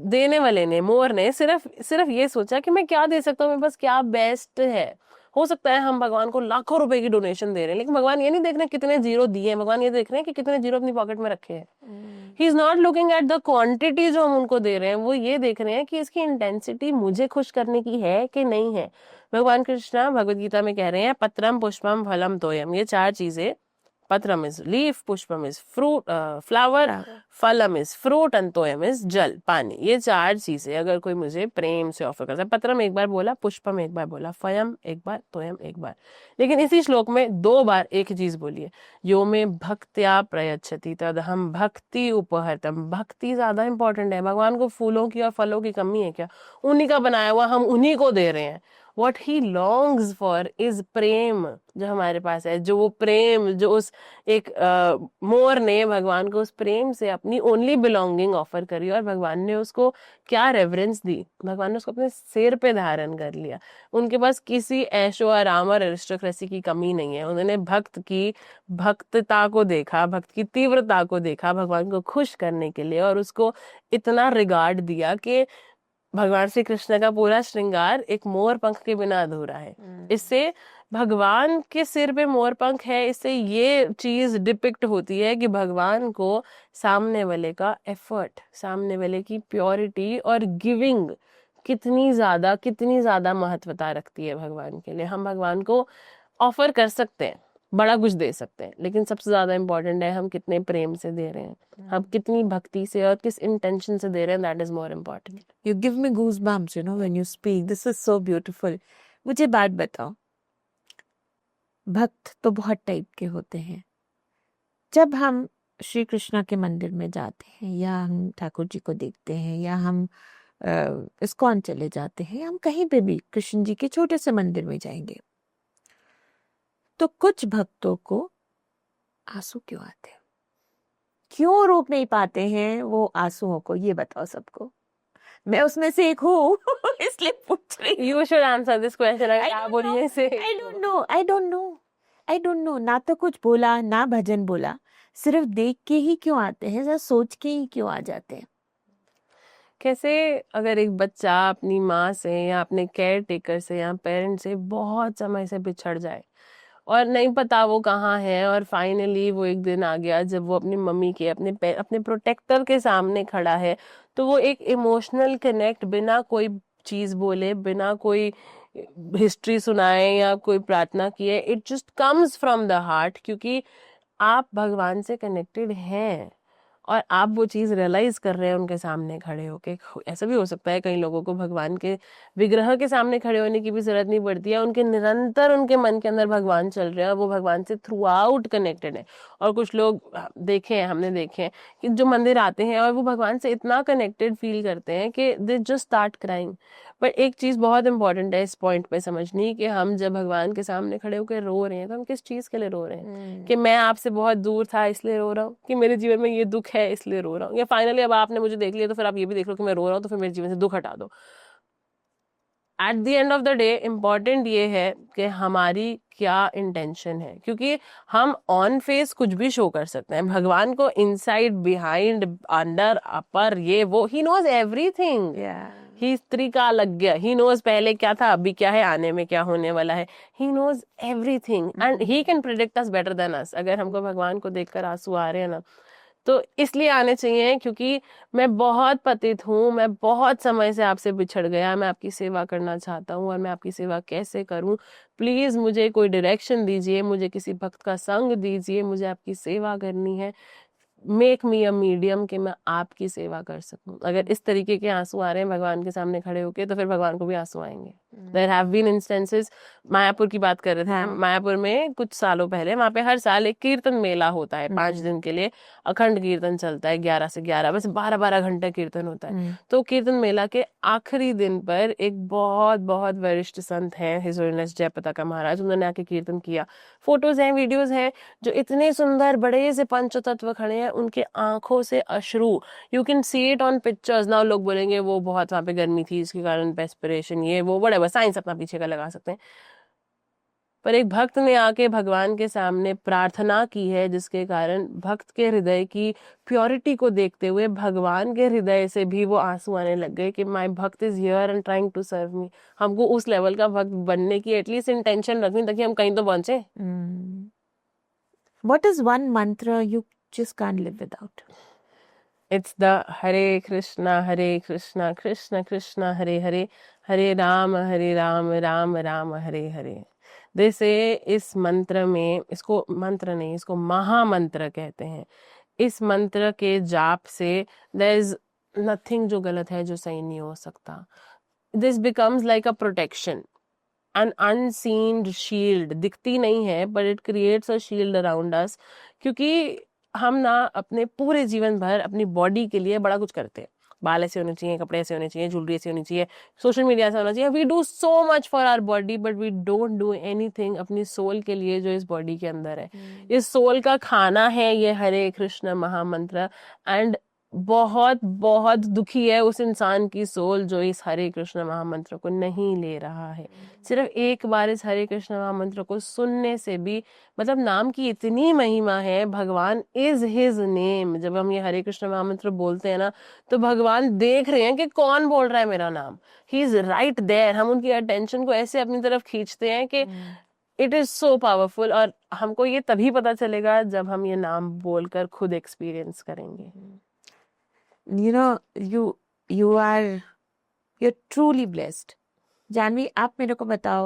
देने वाले ने, मोर ने सिर्फ ये सोचा कि मैं क्या दे सकता हूँ, मेरे पास क्या बेस्ट है. हो सकता है हम भगवान को लाखों रुपए की डोनेशन दे रहे हैं, लेकिन भगवान ये नहीं देख रहे कितने जीरो दिए हैं, भगवान ये देख रहे हैं कि कितने जीरो अपनी पॉकेट में रखे हैं. He is not looking at the quantity जो हम उनको दे रहे हैं, वो ये देख रहे हैं कि इसकी इंटेंसिटी मुझे खुश करने की है कि नहीं है. भगवान कृष्ण भगवद गीता में कह रहे हैं, पत्रम पुष्पम फलम तोयम. ये 4 चीजें, पत्रम इज लीफ, पुष्पम इज फ्रूट, फ्लावर, फलम इज फ्रूट, एंड तोयम इज जल, पानी. ये 4 चीजें अगर कोई मुझे प्रेम से ऑफर करता है, पत्रम एक बार बोला, पुष्पम एक बार बोला, फलम एक बार, तोयम एक बार, लेकिन इसी श्लोक में 2 बार एक ही चीज बोली है. यो में भक्त्या प्रयच्छति तदहम भक्ति उपहर्तम. भक्ति ज्यादा इंपॉर्टेंट है. भगवान को फूलों की और फलों की कमी है क्या? उन्हीं का बनाया हुआ हम उन्हीं को दे रहे हैं. What he longs for is प्रेम जो हमारे पास है, जो वो प्रेम जो उस एक मोर ने भगवान को उस प्रेम से अपनी ओनली बिलोंगिंग ऑफर करी, और भगवान ने उसको क्या रेवरेंस दी. भगवान ने उसको अपने सिर पे धारण कर लिया. उनके पास किसी ऐशो आराम और एरिस्टोक्रेसी की कमी नहीं है. उन्होंने भक्त की भक्तता को देखा, भक्त की तीव्रता को देखा भगवान को खुश करने के लिए, और उसको इतना रिगार्ड दिया कि भगवान श्री कृष्ण का पूरा श्रृंगार एक मोर पंख के बिना अधूरा है. इससे भगवान के सिर पे मोर पंख है, इससे ये चीज डिपिक्ट होती है कि भगवान को सामने वाले का एफर्ट, सामने वाले की प्योरिटी और गिविंग कितनी ज्यादा महत्वता रखती है भगवान के लिए. हम भगवान को ऑफर कर सकते हैं, बड़ा कुछ दे सकते हैं, लेकिन सबसे ज्यादा इंपॉर्टेंट है हम कितने प्रेम से दे रहे हैं, हम कितनी भक्ति से और किस इंटेंशन से दे रहे हैं. That is more important. You give me goosebumps, when you speak. This is so beautiful. मुझे बात बताओ, भक्त तो बहुत टाइप के होते हैं. जब हम श्री कृष्णा के मंदिर में जाते हैं, या हम ठाकुर जी को देखते हैं, या हम इस्कॉन चले जाते हैं, हम कहीं पे भी कृष्ण जी के छोटे से मंदिर में जाएंगे, तो कुछ भक्तों को आंसू क्यों आते हैं? क्यों रोक नहीं पाते हैं वो आंसुओं को? ये बताओ सबको. मैं उसमें से एक हूँ इसलिए पूछ रही. You should answer this question. क्या बोलिए से? I don't know. ना तो कुछ बोला, ना भजन बोला, सिर्फ देख के ही क्यों आते हैं, या सोच के ही क्यों आ जाते हैं? कैसे अगर एक बच्चा अपनी माँ से या अपने केयर टेकर से या पेरेंट से बहुत समय से बिछड़ जाए और नहीं पता वो कहाँ है, और फाइनली वो एक दिन आ गया जब वो अपनी मम्मी के, अपने प्रोटेक्टर के सामने खड़ा है, तो वो एक इमोशनल कनेक्ट बिना कोई चीज बोले, बिना कोई हिस्ट्री सुनाए या कोई प्रार्थना किए, it just comes from the heart, क्योंकि आप भगवान से कनेक्टेड हैं और आप वो चीज रियलाइज कर रहे हैं उनके सामने खड़े होके. ऐसा भी हो सकता है कई लोगों को भगवान के विग्रह के सामने खड़े होने की भी जरूरत नहीं पड़ती है, उनके निरंतर उनके मन के अंदर भगवान चल रहे हैं और वो भगवान से थ्रू आउट कनेक्टेड है. और कुछ लोग हमने देखे हैं कि जो मंदिर आते हैं और वो भगवान से इतना कनेक्टेड फील करते हैं कि they just start crying. But एक चीज बहुत इंपॉर्टेंट है इस पॉइंट पे समझनी, कि हम जब भगवान के सामने खड़े होकर रो रहे हैं तो हम किस चीज के लिए रो रहे हैं? कि मैं आपसे बहुत दूर था इसलिए रो रहा हूँ, कि मेरे जीवन में ये दुख है इसलिए रो रहा हूँ, या फाइनली अब आपने मुझे देख लिया तो फिर आप ये भी देख लो कि मैं रो रहा हूँ तो फिर मेरे जीवन से दुख हटा दो. At the end of the day important ये है कि हमारी क्या इंटेंशन है, क्योंकि हम ऑन फेस कुछ भी शो कर सकते हैं, भगवान को इनसाइड, बिहाइंड, अंडर, अपर, ये वो, ही नोज एवरीथिंग। ही स्त्री का अलज्ञ, ही नोज पहले क्या था, अभी क्या है, आने में क्या होने वाला है। He knows everything and he can predict us better than us. अगर हमको भगवान को देखकर आंसू आ रहे हैं ना, तो इसलिए आने चाहिए क्योंकि मैं बहुत पतित हूँ, मैं बहुत समय से आपसे बिछड़ गया, मैं आपकी सेवा करना चाहता हूँ, और मैं आपकी सेवा कैसे करूँ, प्लीज मुझे कोई डायरेक्शन दीजिए, मुझे किसी भक्त का संग दीजिए, मुझे आपकी सेवा करनी है, मेक मी अ मीडियम कि मैं आपकी सेवा कर सकूं। अगर इस तरीके के आंसू आ रहे हैं भगवान के सामने खड़े होके, तो फिर भगवान को भी आंसू आएंगे। There have been instances, Mayapur की बात कर रहे थे हम, मायापुर में कुछ सालों पहले वहां पे हर साल एक कीर्तन मेला होता है, 5 दिन के लिए अखंड कीर्तन चलता है, 11 से 11, बस 12-12 घंटे कीर्तन होता है। तो कीर्तन मेला के आखिरी दिन पर एक बहुत बहुत वरिष्ठ संत हैं, हिज होलिनेस जयपताका महाराज, उन्होंने आके कीर्तन किया। फोटोज हैं, वीडियोज हैं, जो इतने सुंदर बड़े से पंचतत्व खड़े हैं, उनके आंखों से अश्रु, you can see it on pictures. Now लोग बोलेंगे वो बहुत वहां पे गर्मी थी इसके कारण पेस्पिरेशन, ये वो, बड़े साइंस अपना पीछे का लगा सकते हैं, पर एक भक्त ने आके भगवान के सामने प्रार्थना की है, जिसके कारण भक्त के हृदय की प्योरिटी को देखते हुए भगवान के हृदय से भी वो आंसू आने लग गए कि my bhakt is here and trying to serve me. हमको उस लेवल का भक्त बनने की एटलीस्ट इंटेंशन रखनी, ताकि हम कहीं तो पहुंचे। What is one mantra you just can't live without? It's the Hare Krishna, Krishna Krishna, Hare Hare, Hare Ram, Ram Ram, Hare Hare. They say इस मंत्र में, इसको मंत्र नहीं, इसको महामंत्र कहते हैं। इस मंत्र के जाप से there is nothing जो गलत है, जो सही नहीं हो सकता। This becomes like a protection, an unseen shield, दिखती नहीं है, but it creates a shield around us, क्योंकि हम ना अपने पूरे जीवन भर अपनी बॉडी के लिए बड़ा कुछ करते हैं। बाल ऐसे होने चाहिए, कपड़े ऐसे होने चाहिए, ज्वेलरी ऐसे होनी चाहिए, सोशल मीडिया ऐसा होना चाहिए। We do so much for our body, but we don't do anything अपनी सोल के लिए, जो इस बॉडी के अंदर है। इस सोल का खाना है ये हरे कृष्ण महामंत्र। एंड बहुत बहुत दुखी है उस इंसान की सोल जो इस हरे कृष्ण महामंत्र को नहीं ले रहा है। सिर्फ एक बार इस हरे कृष्ण महामंत्र को सुनने से भी, मतलब नाम की इतनी महिमा है, भगवान इज हिज नेम। जब हम ये हरे कृष्ण महामंत्र बोलते हैं ना, तो भगवान देख रहे हैं कि कौन बोल रहा है मेरा नाम, ही इज राइट देयर। हम उनकी अटेंशन को ऐसे अपनी तरफ खींचते हैं कि इट इज सो पावरफुल। और हमको ये तभी पता चलेगा जब हम ये नाम बोलकर खुद एक्सपीरियंस करेंगे। You know, you're truly blessed. Janvi, आप मेरे को बताओ,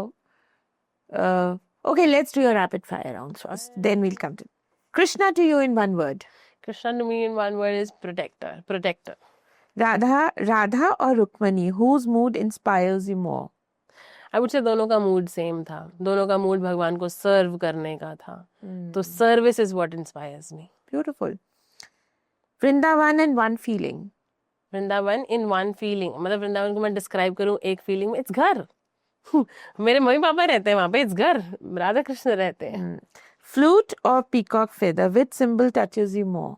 okay, let's do your rapid fire rounds first, then we'll come to Krishna to you in one word. Krishna to me in one word is protector. Radha और Rukmini, whose mood inspires you more? I would say दोनों का mood same था, दोनों का mood भगवान को सर्व करने का था। तो service is what inspires me. Beautiful. Vrindavan in one feeling. Vrindavan in one feeling, मतलब वृंदावन को मैं डिस्क्राइब करूं एक फीलिंग में, इट्स घर। मेरे मम्मी पापा रहते हैं वहां पे, इट्स घर, राधा कृष्ण रहते हैं। फ्लूट और peacock feather, which symbol touches you more?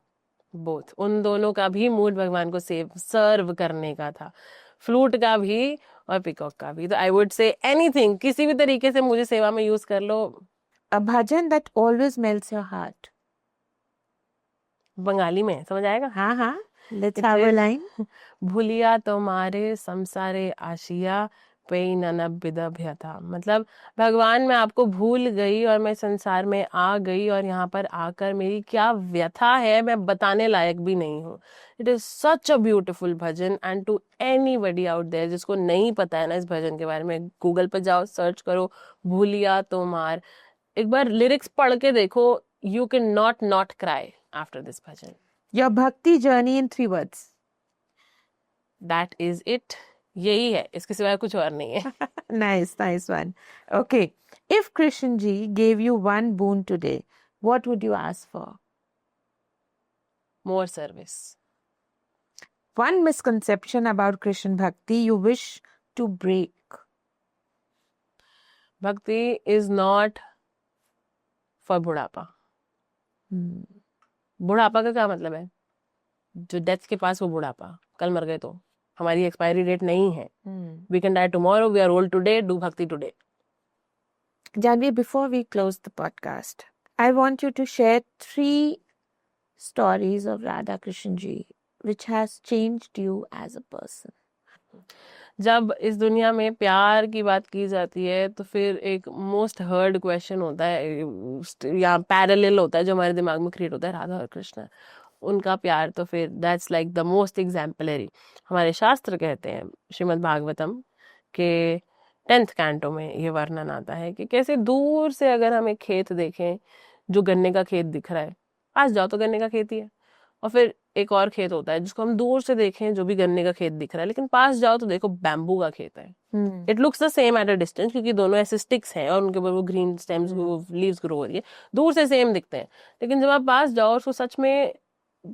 Both, उन दोनों का भी मूड भगवान को सर्व करने का था, फ्लूट का भी और पीकॉक का भी। तो आई वुड से एनीथिंग, किसी भी तरीके से मुझे सेवा में यूज कर लो। A bhajan that always melts your heart. Bengali में समझ आएगा? हाँ हाँ, लेट्स हैव अ लाइन। भूलिया तुम्हारे संसारे आशिया पे ननबिदा था। मतलब भगवान मैं आपको भूल गई और मैं संसार में आ गई, और यहाँ पर आकर मेरी क्या व्यथा है मैं बताने लायक भी नहीं हूँ। It is such a beautiful bhajan. And to anybody out there जिसको नहीं पता है ना इस भजन के बारे में, गूगल पर जाओ, सर्च करो भूलिया तुम्हार, एक बार लिरिक्स पढ़ के देखो, you can not cry after this bhajan. Your भक्ति journey in 3 words. That is it. यही है, इसके सिवाय कुछ और नहीं है। Nice one. Okay, if Krishan ji gave you one boon today, what would you ask for? More service. One misconception about Krishan Bhakti you wish to break? Bhakti is not for बुढ़ापा। बुढ़ापा का क्या मतलब है? जो death के पास वो बुढ़ापा, कल मर गए तो हमारी एक्सपायरी डेट नहीं है. We can die tomorrow. We are old today. Do bhakti today. Janvi, before we close the podcast, I want you to share 3 stories of Radha Krishna ji which has changed you as a person. जब इस दुनिया में प्यार की बात की जाती है तो फिर एक मोस्ट हर्ड क्वेश्चन होता है या पैरेलल होता है जो हमारे दिमाग में क्रिएट होता है, राधा और कृष्ण, उनका प्यार. तो फिर that's like the most exemplary. हमारे शास्त्र कहते हैं, श्रीमद् भागवतम के 10th कैंटो में ये वर्णन आता है कि कैसे दूर से अगर हम एक खेत देखें जो गन्ने का खेत दिख रहा है, पास जाओ तो गन्ने का खेत ही है. और फिर एक और खेत होता है जिसको हम दूर से देखें जो भी गन्ने का खेत दिख रहा है, लेकिन पास जाओ तो देखो बैम्बू का खेत है. It looks the same at a distance क्योंकि दोनों ऐसे स्टिक्स हैं और उनके ऊपर वो ग्रीन स्टेम्स, वो लीव्स ग्रो हो रही है, दूर से सेम दिखते हैं. लेकिन जब आप पास जाओ उसको सच में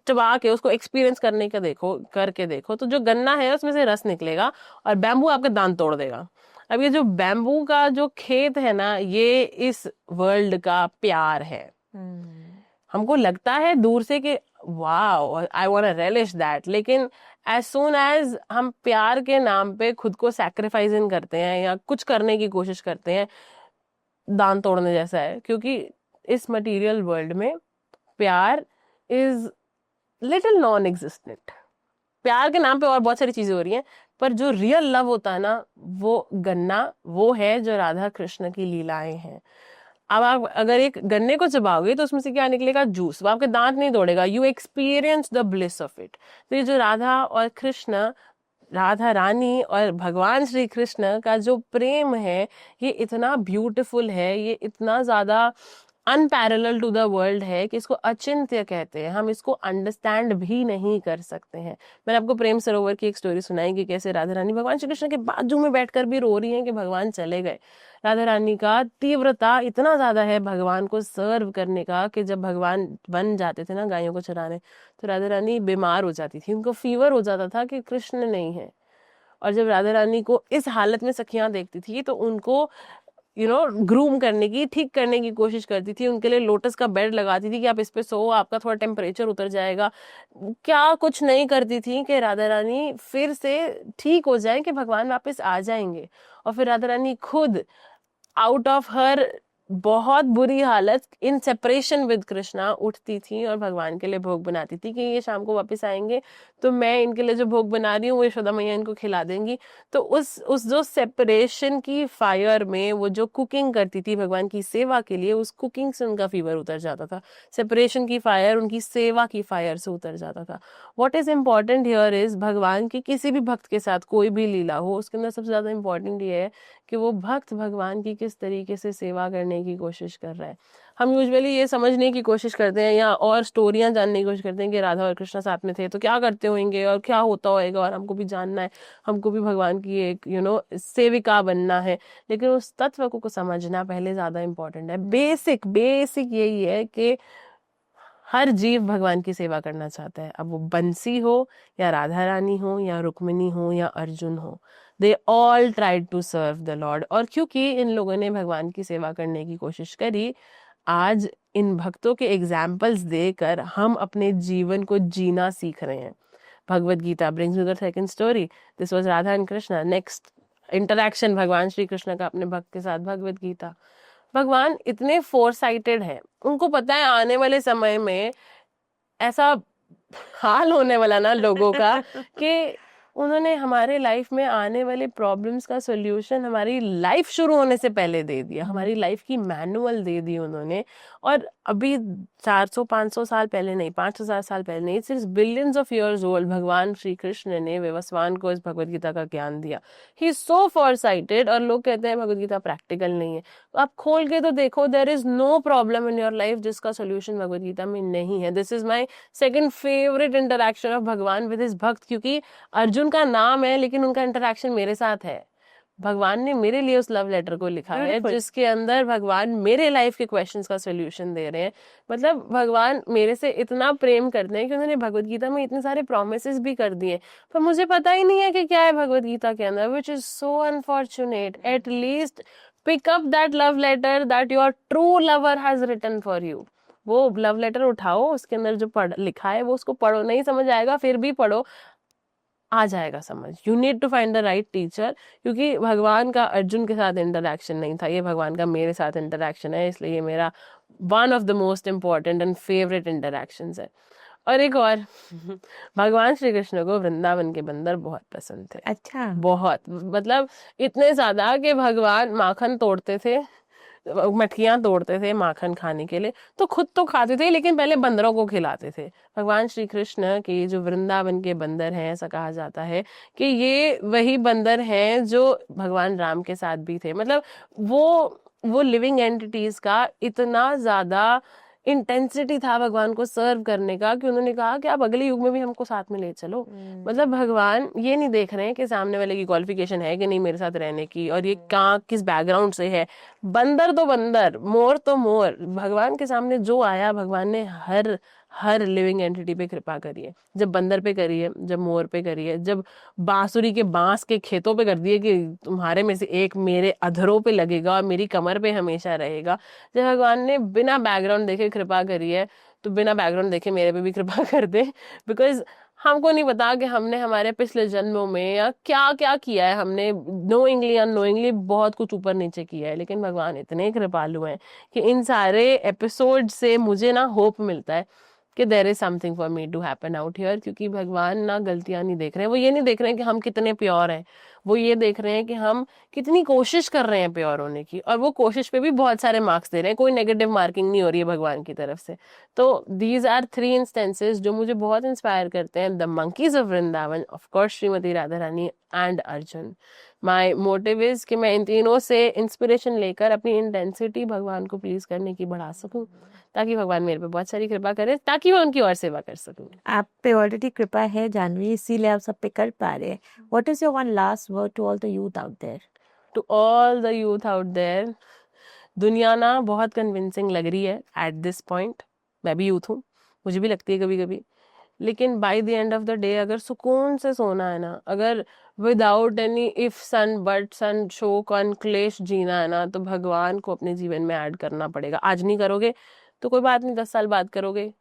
चबा के उसको एक्सपीरियंस करके देखो तो जो गन्ना है उसमें से रस निकलेगा और बैम्बू आपके दांत तोड़ देगा. अब ये जो बैम्बू का जो खेत है ना, ये इस वर्ल्ड का प्यार है. हमको लगता है दूर से कि wow I want to relish that, लेकिन एज सून एज हम प्यार के नाम पे खुद को सैक्रिफाइसिंग करते हैं या कुछ करने की कोशिश करते हैं, दांत तोड़ने जैसा है. क्योंकि इस मटेरियल वर्ल्ड में प्यार इज लिटिल नॉन एग्जिस्टेंट. प्यार के नाम पे और बहुत सारी चीजें हो रही हैं, पर जो रियल लव होता है ना, वो गन्ना वो है जो राधा कृष्ण की लीलाएं हैं. अब आप अगर एक गन्ने को चबाओगे तो उसमें से क्या निकलेगा? जूस. वो आपके दांत नहीं तोड़ेगा. You experience the bliss of it. तो ये जो राधा और कृष्ण, राधा रानी और भगवान श्री कृष्ण का जो प्रेम है, ये इतना ब्यूटीफुल है, ये इतना ज्यादा अनपैरेलल टू द वर्ल्ड है कि इसको अचिंत्य कहते हैं. हम इसको अंडरस्टैंड भी नहीं कर सकते हैं. मैंने आपको प्रेम सरोवर की एक स्टोरी सुनाई कि कैसे राधा रानी भगवान श्री कृष्ण के बाजू में बैठकर भी रो रही हैं कि भगवान चले गए. राधा रानी का तीव्रता इतना ज्यादा है भगवान को सर्व करने का कि जब भगवान बन जाते थे ना गायों को चराने, तो राधा रानी बीमार हो जाती थी, उनको फीवर हो जाता था कि कृष्ण नहीं है. और जब राधा रानी को इस हालत में सखियां देखती थी तो उनको ग्रूम करने की, ठीक करने की कोशिश करती थी. उनके लिए लोटस का बेड लगाती थी कि आप इस पे सो, आपका थोड़ा टेम्परेचर उतर जाएगा. क्या कुछ नहीं करती थी कि राधा रानी फिर से ठीक हो जाए, कि भगवान वापस आ जाएंगे. और फिर राधा रानी खुद आउट ऑफ हर बहुत बुरी हालत, इन सेपरेशन विद कृष्णा, उठती थी और भगवान के लिए भोग बनाती थी कि ये शाम को वापस आएंगे तो मैं इनके लिए जो भोग बना रही हूँ वो यशोदा मैया इनको खिला देंगी. तो उस जो सेपरेशन की फायर में वो जो कुकिंग करती थी भगवान की सेवा के लिए, उस कुकिंग से उनका फीवर उतर जाता था. सेपरेशन की फायर उनकी सेवा की फायर से उतर जाता था. What is important here is, भगवान की किसी भी भक्त के साथ कोई भी लीला हो, उसके अंदर सबसे ज्यादा इम्पोर्टेंट ये है कि वो भक्त भगवान की किस तरीके से सेवा करने की कोशिश कर रहा है. हम यूजुअली ये समझने की कोशिश करते हैं या और स्टोरियां जानने की कोशिश करते हैं कि राधा और कृष्ण साथ में थे तो क्या करते होंगे और क्या होता होएगा, और हमको भी जानना है, हमको भी भगवान की एक सेविका बनना है. लेकिन उस तत्व को समझना पहले ज्यादा इम्पोर्टेंट है. बेसिक यही है कि हर जीव भगवान की सेवा करना चाहता है. अब वो बंसी हो या राधा रानी हो या रुक्मिणी हो या अर्जुन हो, they all tried to serve the lord. और क्योंकि इन लोगों ने भगवान की सेवा करने की कोशिश करी, आज इन भक्तों के एग्जाम्पल्स देकर हम अपने जीवन को जीना सीख रहे हैं. Bhagavad Gita brings me the second story. This was Radha and Krishna. Next interaction भगवान श्री कृष्ण का अपने भक्त के साथ, भगवत गीता. भगवान इतने फोरसाइटेड है, उनको पता है आने वाले समय में ऐसा हाल होने वाला ना लोगों का कि उन्होंने हमारे लाइफ में आने वाले प्रॉब्लम्स का सॉल्यूशन हमारी लाइफ शुरू होने से पहले दे दिया. हमारी लाइफ की मैनुअल दे दी उन्होंने. और अभी 400-500 साल पहले नहीं, 5000 साल पहले नहीं, सिर्फ बिलियंस ऑफ ईयर्स ओल्ड भगवान श्री कृष्ण ने विवस्वान को इस भगवत गीता का ज्ञान दिया. He is so foresighted. और लोग कहते हैं भगवत गीता प्रैक्टिकल नहीं है. तो आप खोल के तो देखो, there is no problem in your life जिसका सोल्यूशन भगवत गीता में नहीं है. This is my second favourite interaction of Bhagwan with his bhakt. क्योंकि अर्जुन का नाम है लेकिन उनका इंटरेक्शन मेरे साथ है. भगवान ने मेरे लिए उस लव लेटर को लिखा है जिसके अंदर भगवान मेरे लाइफ के क्वेश्चंस का सोल्यूशन दे रहे हैं. मतलब भगवान मेरे से इतना प्रेम करते हैं कि उन्होंने भगवत गीता में इतने सारे प्रोमिसेस भी कर दिए, पर मुझे पता ही नहीं है कि क्या है भगवत गीता के अंदर, which is so unfortunate. At least pick up that love letter that your true lover has written for you. वो लव लेटर उठाओ, उसके अंदर जो लिखा है वो उसको पढ़ो. नहीं समझ आएगा फिर भी पढ़ो. आ जाएगा समझ. You need to find the right teacher, क्योंकि भगवान का अर्जुन के साथ इंटरेक्शन नहीं था, ये भगवान का मेरे साथ इंटरेक्शन है, इसलिए ये मेरा one of the most important and favourite interactions है. और एक और भगवान श्री कृष्ण को वृंदावन के बंदर बहुत पसंद थे. अच्छा. बहुत, मतलब इतने ज्यादा कि भगवान माखन तोड़ते थे, मटकियां तोड़ते थे माखन खाने के लिए, तो खुद तो खाते थे लेकिन पहले बंदरों को खिलाते थे. भगवान श्री कृष्ण के जो वृंदावन के बंदर हैं, ऐसा कहा जाता है कि ये वही बंदर हैं जो भगवान राम के साथ भी थे. मतलब वो लिविंग एंटिटीज का इतना ज्यादा इंटेंसिटी था भगवान को सर्व करने का कि उन्होंने कहा कि आप अगले युग में भी हमको साथ में ले चलो. मतलब भगवान ये नहीं देख रहे हैं कि सामने वाले की क्वालिफिकेशन है कि नहीं मेरे साथ रहने की, और ये कहाँ किस बैकग्राउंड से है. बंदर तो बंदर, मोर तो मोर, भगवान के सामने जो आया भगवान ने हर लिविंग एंटिटी पे कृपा करी है. जब बंदर पे करी है, जब मोर पे करी है, जब बांसुरी के बांस के खेतों पे कर दिए कि तुम्हारे में से एक मेरे अधरों पे लगेगा और मेरी कमर पे हमेशा रहेगा. जब भगवान ने बिना बैकग्राउंड देखे कृपा करी है, तो बिना बैकग्राउंड देखे मेरे पे भी कृपा कर दे. बिकॉज हमको नहीं पता कि हमने हमारे पिछले जन्मों में या क्या क्या किया है, हमने नोइंगली अननोइंगली बहुत कुछ ऊपर नीचे किया है, लेकिन भगवान इतने कृपालु हैं कि इन सारे एपिसोड से मुझे ना होप मिलता है कि there is something for me to happen out here. क्योंकि भगवान ना गलतियां नहीं देख रहे हैं, वो ये नहीं देख रहे हैं कि हम कितने प्योर हैं, वो ये देख रहे हैं कि हम कितनी कोशिश कर रहे हैं प्योर होने की, और वो कोशिश पे भी बहुत सारे मार्क्स दे रहे हैं. कोई नेगेटिव मार्किंग नहीं हो रही है भगवान की तरफ से. तो दीज आर 3 इंस्टेंसेस जो मुझे बहुत इंस्पायर करते हैं. The monkeys of Vrindavan, of course Shrimati Radha Rani and Arjun. My motive is कि मैं इन तीनों से इंस्पिरेशन लेकर अपनी इंटेंसिटी भगवान को प्लीज करने की बढ़ा सकूं, ताकि भगवान मेरे पे बहुत सारी कृपा करे, ताकि मैं उनकी और सेवा कर सकूं. आप पे ऑलरेडी कृपा है जानवी, इसीलिए आप सब पे कर पा रहे हैं. What is your one last word to all the youth out there? To all the youth out there, दुनिया ना बहुत कन्विंसिंग लग रही है एट दिस पॉइंट. मैं भी यूथ हूँ, मुझे भी लगती है कभी कभी, लेकिन by the end of the day अगर सुकून से सोना है ना, अगर without any if sun but सन शोक और क्लेश जीना है ना, तो भगवान को अपने जीवन में ऐड करना पड़ेगा. आज नहीं करोगे तो कोई बात नहीं, 10 साल बाद करोगे,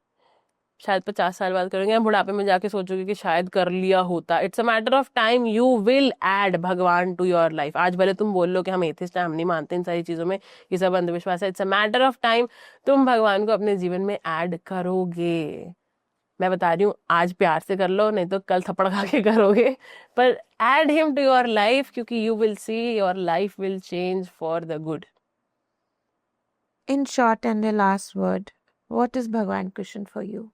शायद 50 साल बाद करोगे, या बुढ़ापे में जाके सोचोगे कि शायद कर लिया होता. It's a matter of time, you will add भगवान टू योर लाइफ. आज भले तुम बोल लो कि हम एथिस्ट हैं, हम नहीं मानते इन सारी चीजों में, ये सब अंधविश्वास है. It's a matter of time, तुम भगवान को अपने जीवन में ऐड करोगे. मैं बता रही हूँ, आज प्यार से कर लो, नहीं तो कल थप्पड़ खा के करोगे, पर add him to your life, क्योंकि you will see your life will change for the good. In short and the last word, what is Bhagwan Krishna for you?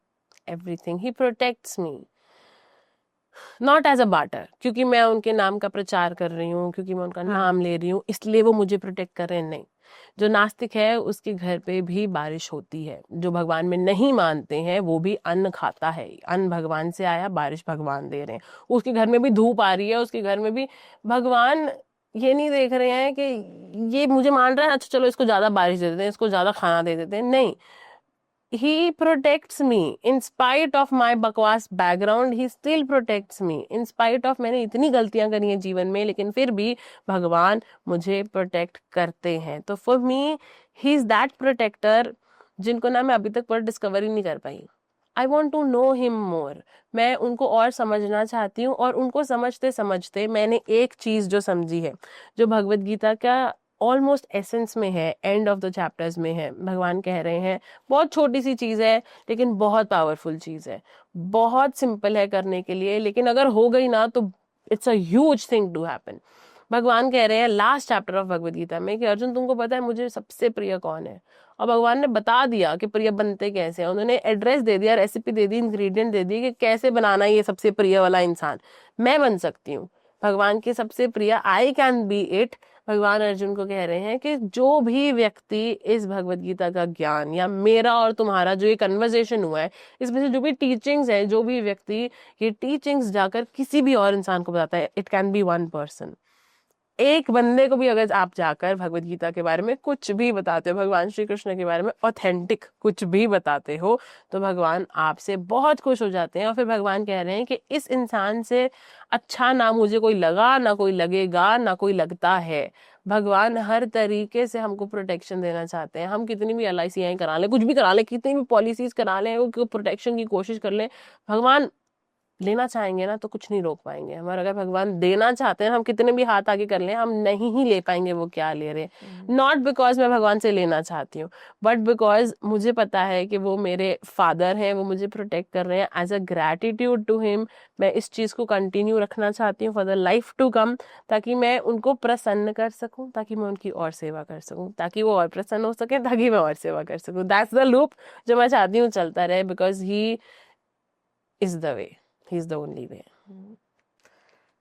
Everything. He protects me. Not as a butter, क्योंकि मैं उनके नाम का प्रचार कर रही हूँ, क्योंकि मैं उनका नाम ले रही हूँ, इसलिए वो मुझे प्रोटेक्ट कर रहे हैं. नहीं, जो नास्तिक है उसके घर पे भी बारिश होती है. जो भगवान में नहीं मानते हैं वो भी अन्न खाता है. अन्न भगवान से आया, बारिश भगवान दे रहे हैं. उसके घर में भी धूप आ रही है, उसके घर में भी भगवान ये नहीं देख रहे हैं कि ये मुझे मान रहा है, अच्छा चलो इसको ज्यादा बारिश दे देते हैं, इसको ज्यादा खाना दे देते हैं. नहीं, he protects me in spite of my बकवास background. he still protects me in spite of मैंने इतनी गलतियां करी हैं जीवन में, लेकिन फिर भी भगवान मुझे प्रोटेक्ट करते हैं. तो for me he is that protector जिनको ना मैं अभी तक पर डिस्कवर ही नहीं कर पाई. I want to know him more. मैं उनको और समझना चाहती हूँ, और उनको समझते समझते मैंने एक चीज जो समझी है, जो भगवत गीता का ऑलमोस्ट एसेंस में है, एंड ऑफ द चैप्टर्स में है. भगवान कह रहे हैं बहुत छोटी सी चीज है लेकिन बहुत पावरफुल चीज है, बहुत सिंपल है करने के लिए, लेकिन अगर हो गई ना तो it's a huge thing to happen. भगवान कह रहे हैं last chapter of Bhagavad Gita में कि अर्जुन तुमको पता है मुझे सबसे प्रिय कौन है. और भगवान ने बता दिया कि प्रिय बनते कैसे हैं. उन्होंने एड्रेस दे दिया, रेसिपी दे दी, इंग्रेडिएंट दे दी कि कैसे बनाना ये सबसे प्रिय वाला इंसान मैं बन सकती हूँ. भगवान के सबसे प्रिय आई कैन बी इट. भगवान अर्जुन को कह रहे हैं कि जो भी व्यक्ति इस भगवत गीता का ज्ञान, या मेरा और तुम्हारा जो ये कन्वर्सेशन हुआ है, इसमें से जो भी टीचिंग्स है, जो भी व्यक्ति ये टीचिंग्स जाकर किसी भी और इंसान को बताता है, it can be one person, एक बंदे को भी अगर आप जाकर भगवत गीता के बारे में कुछ भी बताते हो, भगवान श्री कृष्ण के बारे में ऑथेंटिक कुछ भी बताते हो, तो भगवान आपसे बहुत खुश हो जाते हैं. और फिर भगवान कह रहे हैं कि इस इंसान से अच्छा ना मुझे कोई लगा, ना कोई लगेगा, ना कोई लगता है. भगवान हर तरीके से हमको प्रोटेक्शन देना चाहते हैं. हम कितनी भी LIC करा लें, कुछ भी करा लें, कितनी भी पॉलिसीज करा लें, प्रोटेक्शन की कोशिश कर लें, भगवान लेना चाहेंगे ना तो कुछ नहीं रोक पाएंगे हमारा। अगर भगवान देना चाहते हैं, हम कितने भी हाथ आगे कर लें, हम नहीं ही ले पाएंगे वो क्या ले रहे हैं। नॉट बिकॉज मैं भगवान से लेना चाहती हूँ, बट बिकॉज मुझे पता है कि वो मेरे फादर हैं, वो मुझे प्रोटेक्ट कर रहे हैं। As a gratitude to him मैं इस चीज को कंटिन्यू रखना चाहती हूँ for the life to come, ताकि मैं उनको प्रसन्न कर सकूं, ताकि मैं उनकी और सेवा कर सकूं, ताकि वो और प्रसन्न हो सके, ताकि मैं और सेवा कर सकूं। दैट्स द लूप जो मैं चाहती हूँ चलता रहे, because he is the way, he is the only way.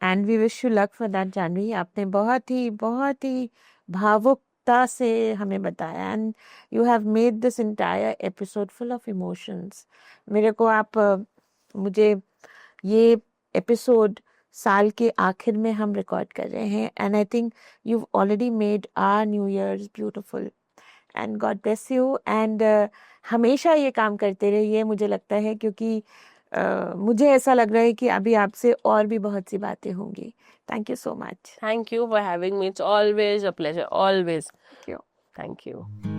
And we wish you luck for that Janhvi. आपने बहुत ही भावुकता से हमें बताया, and you have made this entire episode full of emotions. मेरे को आप मुझे ये एपिसोड साल के आखिर में हम रिकॉर्ड कर रहे हैं, and I think you already made our new years beautiful, and God bless you. And हमेशा ये काम करते रहिए, मुझे लगता है, क्योंकि मुझे ऐसा लग रहा है कि अभी आपसे और भी बहुत सी बातें होंगी। Thank you so much. Thank you for having me. It's always a pleasure. Always. Thank you. Thank you.